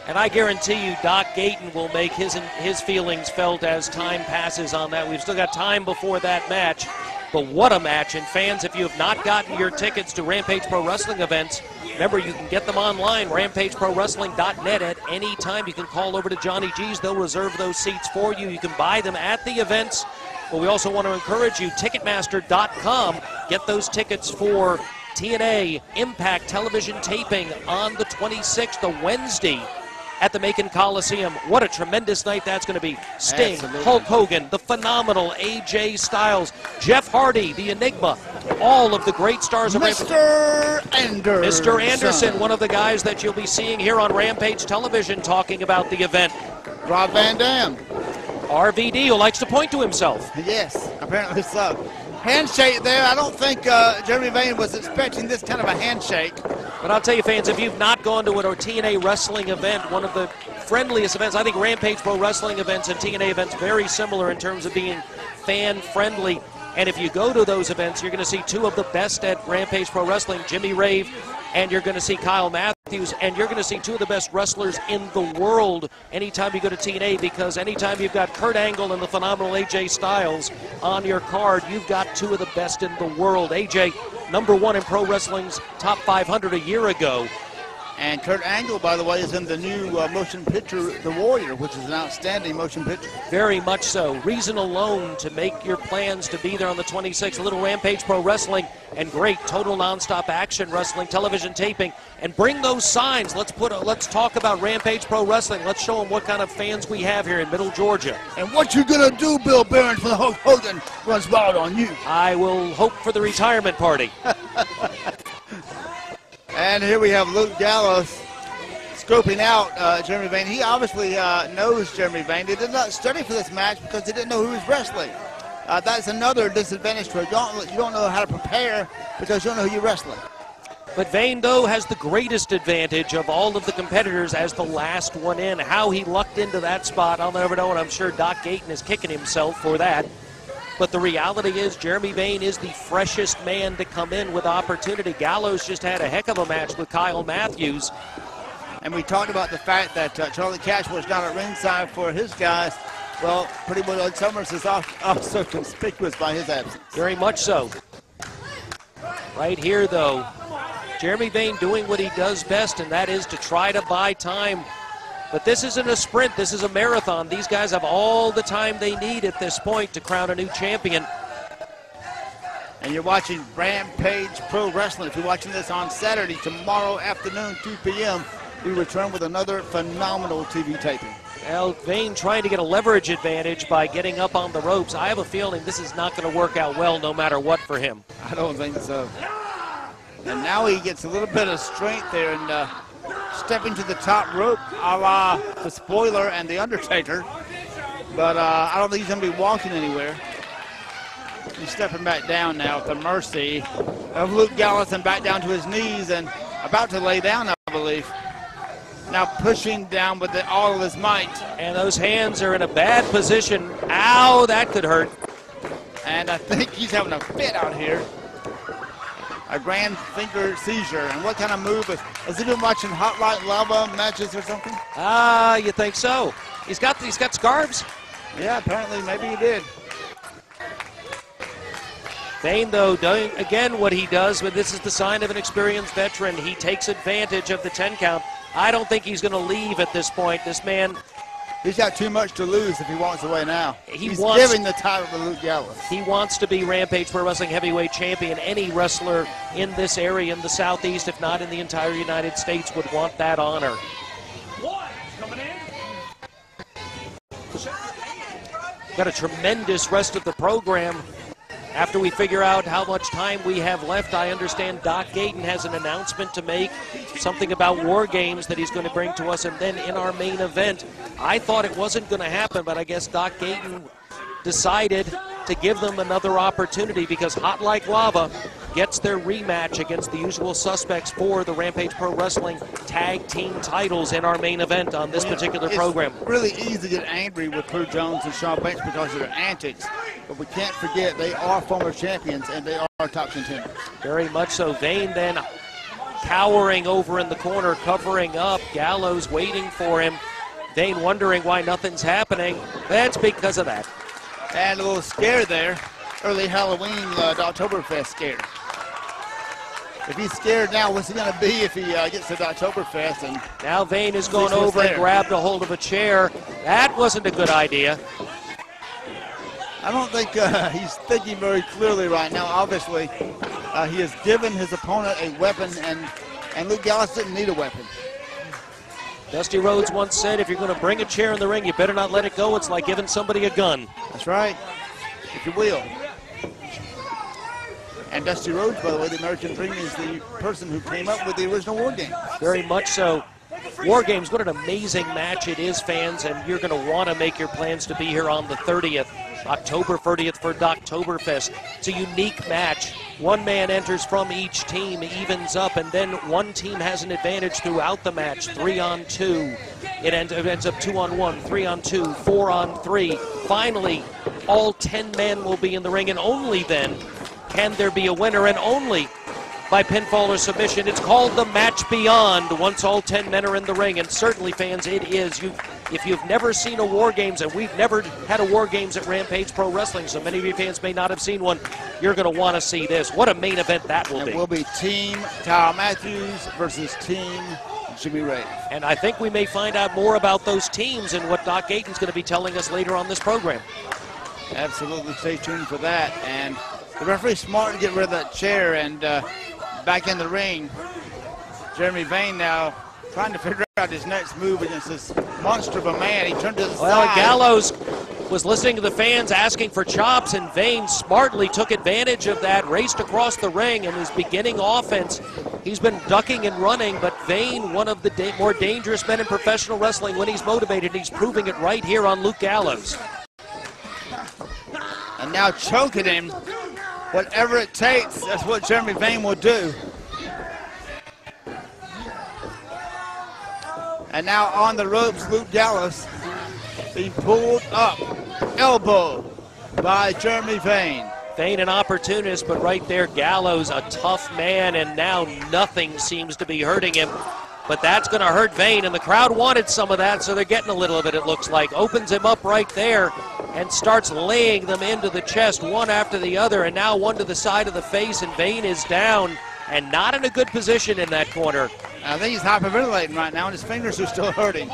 And I guarantee you Doc Gayton will make his feelings felt as time passes on that. We've still got time before that match, but what a match. And fans, if you have not gotten your tickets to Rampage Pro Wrestling events, remember you can get them online, rampageprowrestling.net at any time. You can call over to Johnny G's. They'll reserve those seats for you. You can buy them at the events. But we also want to encourage you, Ticketmaster.com, get those tickets for TNA Impact television taping on the 26th, a Wednesday, at the Macon Coliseum. What a tremendous night that's going to be. Sting, Absolutely. Hulk Hogan, the phenomenal AJ Styles, Jeff Hardy, the Enigma, all of the great stars of Rampage. Mr. Anderson. Mr. Anderson, one of the guys that you'll be seeing here on Rampage Television talking about the event. Rob Van Dam. RVD, who likes to point to himself. Yes, apparently so. Handshake there. I don't think Jeremy Vane was expecting this kind of a handshake. But I'll tell you, fans, if you've not gone to a TNA wrestling event, one of the friendliest events, I think Rampage Pro Wrestling events and TNA events very similar in terms of being fan-friendly. And if you go to those events, you're going to see two of the best at Rampage Pro Wrestling, Jimmy Rave, and you're going to see Kyle Matthews, and you're going to see two of the best wrestlers in the world anytime you go to TNA, because anytime you've got Kurt Angle and the phenomenal AJ Styles on your card, you've got two of the best in the world. AJ, #1 in pro wrestling's top 500 a year ago. And Kurt Angle, by the way, is in the new motion picture, The Warrior, which is an outstanding motion picture. Very much so. Reason alone to make your plans to be there on the 26th. A little Rampage Pro Wrestling and great total nonstop action wrestling television taping. And bring those signs. Let's talk about Rampage Pro Wrestling. Let's show them what kind of fans we have here in Middle Georgia. And what you gonna do, Bill Behrens, when Hulk Hogan runs wild on you? I will hope for the retirement party. And here we have Luke Gallows scoping out Jeremy Vane. He obviously knows Jeremy Vane. He did not study for this match because he didn't know who was wrestling. That's another disadvantage to a gauntlet. You don't know how to prepare because you don't know who you're wrestling. But Vane, though, has the greatest advantage of all of the competitors as the last one in. How he lucked into that spot, I'll never know, and I'm sure Doc Gayton is kicking himself for that. But the reality is Jeremy Vane is the freshest man to come in with opportunity. Gallows just had a heck of a match with Kyle Matthews. And we talked about the fact that Charlie Cash was not at ringside for his guys. Well, pretty much Sommers is also conspicuous by his absence. Very much so. Right here, though, Jeremy Vane doing what he does best, and that is to try to buy time. But this isn't a sprint, this is a marathon. These guys have all the time they need at this point to crown a new champion. And you're watching Rampage Pro Wrestling. If you're watching this on Saturday, tomorrow afternoon, 2 p.m., we return with another phenomenal TV taping. Well, Vane trying to get a leverage advantage by getting up on the ropes. I have a feeling this is not going to work out well no matter what for him. I don't think so. And now he gets a little bit of strength there and stepping to the top rope a la the Spoiler and the Undertaker. But I don't think he's going to be walking anywhere. He's stepping back down now at the mercy of Luke Gallows and back down to his knees and about to lay down, I believe. Now pushing down with all of his might. And those hands are in a bad position. Ow, that could hurt. And I think he's having a fit out here. A grand finger seizure. And what kind of move? Has he been watching Hot Light Lava matches or something? You think so? He's got scarves? Yeah, apparently maybe he did. Vane, though, doing again what he does, but this is the sign of an experienced veteran. He takes advantage of the 10 count. I don't think he's going to leave at this point. This man, he's got too much to lose if he walks away now. He's wants, giving the title to Luke Gallows. He wants to be Rampage Pro Wrestling Heavyweight Champion. Any wrestler in this area in the Southeast, if not in the entire United States, would want that honor. One coming in. Got a tremendous rest of the program. After we figure out how much time we have left, I understand Doc Gayton has an announcement to make, something about War Games that he's going to bring to us, and then in our main event. I thought it wasn't going to happen, but I guess Doc Gayton decided to give them another opportunity because Hot Like Lava gets their rematch against the usual suspects for the Rampage Pro Wrestling Tag Team titles in our main event on this particular program. It's really easy to get angry with Crew Jones and Shaun Banks because of their antics, but we can't forget they are former champions and they are top contenders. Very much so. Vane then cowering over in the corner, covering up. Gallows waiting for him. Vane wondering why nothing's happening. That's because of that. And a little scare there. Early Halloween, Oktoberfest scare. If he's scared now, what's he going to be if he gets to the Oktoberfest? And now Vane has gone over and grabbed a hold of a chair. That wasn't a good idea. I don't think he's thinking very clearly right now. Obviously, he has given his opponent a weapon, and Luke Gallows didn't need a weapon. Dusty Rhodes once said, if you're going to bring a chair in the ring, you better not let it go. It's like giving somebody a gun. That's right, if you will. And Dusty Rhodes, by the way, the American Dream, is the person who came up with the original War Games. Very much so. War Games, what an amazing match it is, fans, and you're going to want to make your plans to be here on the 30th, October 30th for Oktoberfest. It's a unique match. One man enters from each team, evens up, and then one team has an advantage throughout the match, 3-on-2. It ends up 2-on-1, 3-on-2, 4-on-3. Finally, all 10 men will be in the ring, and only then can there be a winner, and only by pinfall or submission. It's called the Match Beyond once all 10 men are in the ring, and certainly, fans, it is. If you've never seen a War Games, and we've never had a War Games at Rampage Pro Wrestling, so many of you fans may not have seen one, you're going to want to see this. What a main event that will be. It will be Team Kyle Matthews versus Team Jimmy Rave. And I think we may find out more about those teams and what Doc Gayton's going to be telling us later on this program. Absolutely, stay tuned for that. And the referee's smart to get rid of that chair and back in the ring. Jeremy Vane now trying to figure out his next move against this monster of a man. He turned to the side. Gallows was listening to the fans asking for chops, and Vane smartly took advantage of that, raced across the ring, and his beginning offense. He's been ducking and running, but Vane, one of the more dangerous men in professional wrestling when he's motivated, he's proving it right here on Luke Gallows. And now choking him. Whatever it takes, that's what Jeremy Vane will do. And now on the ropes, Luke Gallows being pulled up, elbow by Jeremy Vane. Vane an opportunist, but right there, Gallows a tough man, and now nothing seems to be hurting him. But that's going to hurt Vane, and the crowd wanted some of that, so they're getting a little of it, it looks like. Opens him up right there and starts laying them into the chest, one after the other, and now one to the side of the face, and Vane is down and not in a good position in that corner. I think he's hyperventilating right now, and his fingers are still hurting.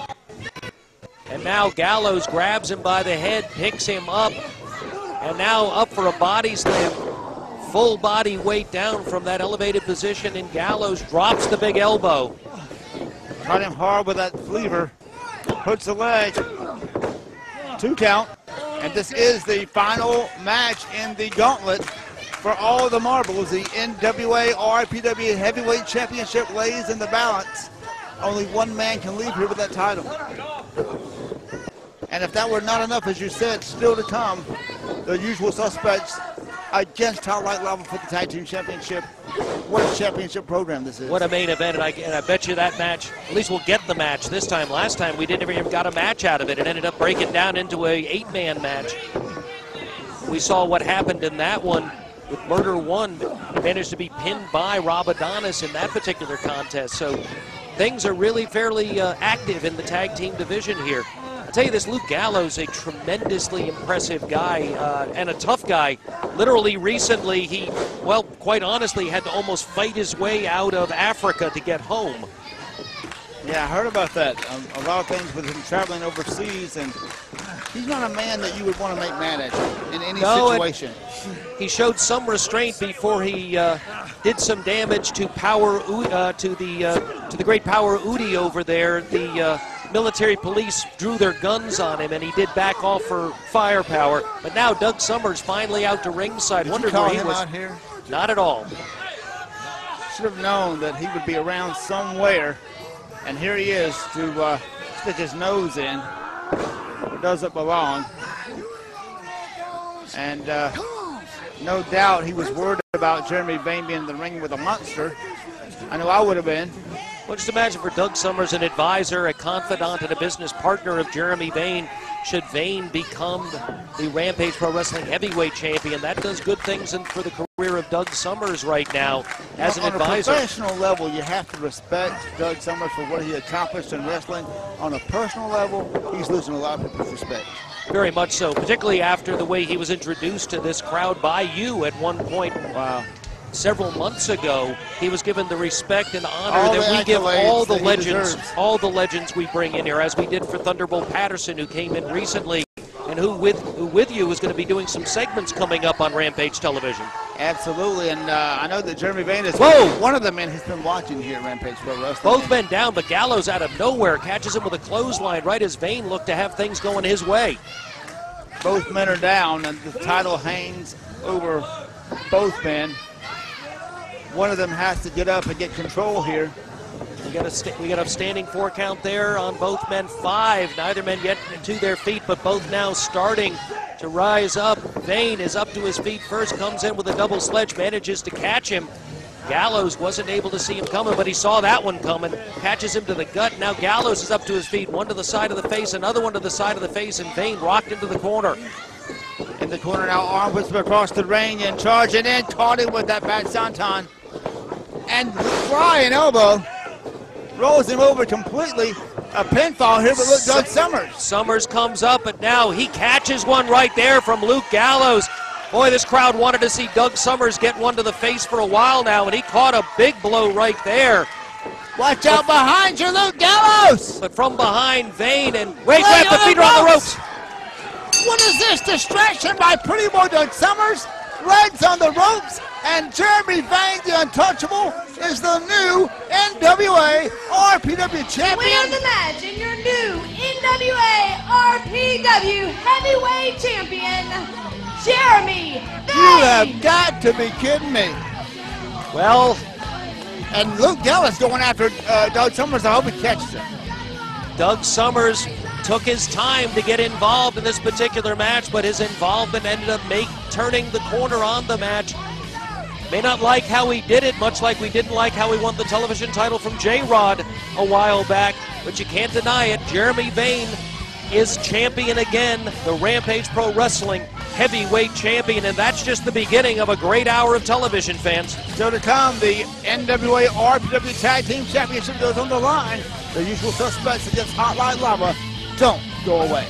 And now Gallows grabs him by the head, picks him up, and now up for a body slam. Full body weight down from that elevated position, and Gallows drops the big elbow. Caught him hard with that cleaver. Puts the leg. 2 count. And this is the final match in the gauntlet for all the marbles. The NWA RPW Heavyweight Championship lays in the balance. Only one man can leave here with that title. And if that were not enough, as you said, still to come, the usual suspects against Top Light Level for the Tag Team Championship. What a championship program this is. What a main event, and I bet you that match, at least we'll get the match this time. Last time we didn't even got a match out of it. It ended up breaking down into a 8-man match. We saw what happened in that one with Murder One, managed to be pinned by Rob Adonis in that particular contest. So things are really fairly active in the tag team division here. I'll tell you this, Luke Gallows, a tremendously impressive guy and a tough guy. Literally recently, he, well, quite honestly, had to almost fight his way out of Africa to get home. Yeah, I heard about that. A lot of things with him traveling overseas, and he's not a man that you would want to make mad at you in any situation. He showed some restraint before he did some damage to the great Power Udi over there. The military police drew their guns on him, and he did back off for firepower. But now Doug Sommers finally out to ringside. Wondered where he was. Out here? Not at all. Should have known that he would be around somewhere, and here he is to stick his nose in. Where does it belong? And no doubt he was worried about Jeremy Vane being in the ring with a monster. I know I would have been. Well, just imagine for Doug Sommers, an advisor, a confidant, and a business partner of Jeremy Vane. Should Vane become the Rampage Pro Wrestling Heavyweight Champion, that does good things for the career of Doug Sommers right now as an advisor. On a professional level, you have to respect Doug Sommers for what he accomplished in wrestling. On a personal level, he's losing a lot of people's respect. Very much so, particularly after the way he was introduced to this crowd by you at one point. Wow. Several months ago, he was given the respect and honor that we give all the legends we bring in here, as we did for Thunderbolt Patterson, who came in recently, and who with you is going to be doing some segments coming up on Rampage Television. Absolutely, and I know that Jeremy Vane is one of the men who's been watching here at Rampage Pro Wrestling. Both men down, but Gallows out of nowhere catches him with a clothesline right as Vane looked to have things going his way. Both men are down, and the title hangs over both men. One of them has to get up and get control here. We got a standing 4 count there on both men. 5. Neither man yet to their feet, but both now starting to rise up. Vane is up to his feet first, comes in with a double sledge, manages to catch him. Gallows wasn't able to see him coming, but he saw that one coming. Catches him to the gut. Now Gallows is up to his feet. One to the side of the face, another one to the side of the face, and Vane rocked into the corner. In the corner now, arm whips across the ring and charging in. Caught him with that bad senton. And flying elbow. Rolls him over completely. A pinfall here, but look, Doug Sommers. Sommers comes up, but now he catches one right there from Luke Gallows. Boy, this crowd wanted to see Doug Sommers get one to the face for a while now, and he caught a big blow right there. Watch out behind you, Luke Gallows. But from behind, Vane and Wade grab the feeder on the ropes. What is this distraction by Pretty Boy Doug Sommers? Legs on the ropes, and Jeremy Vane, the Untouchable, is the new NWA RPW champion. Winner of the match and your new NWA RPW heavyweight champion, Jeremy Vane. You have got to be kidding me. Well, and Luke Gallows going after Doug Sommers. I hope he catches it. Doug Sommers took his time to get involved in this particular match, but his involvement ended up turning the corner on the match. May not like how he did it, much like we didn't like how he won the television title from J-Rod a while back, but you can't deny it. Jeremy Vane is champion again, the Rampage Pro Wrestling heavyweight champion, and that's just the beginning of a great hour of television, fans. Still to come, the NWA RPW Tag Team Championship goes on the line. The usual suspects against Hotline Lava. Don't go away.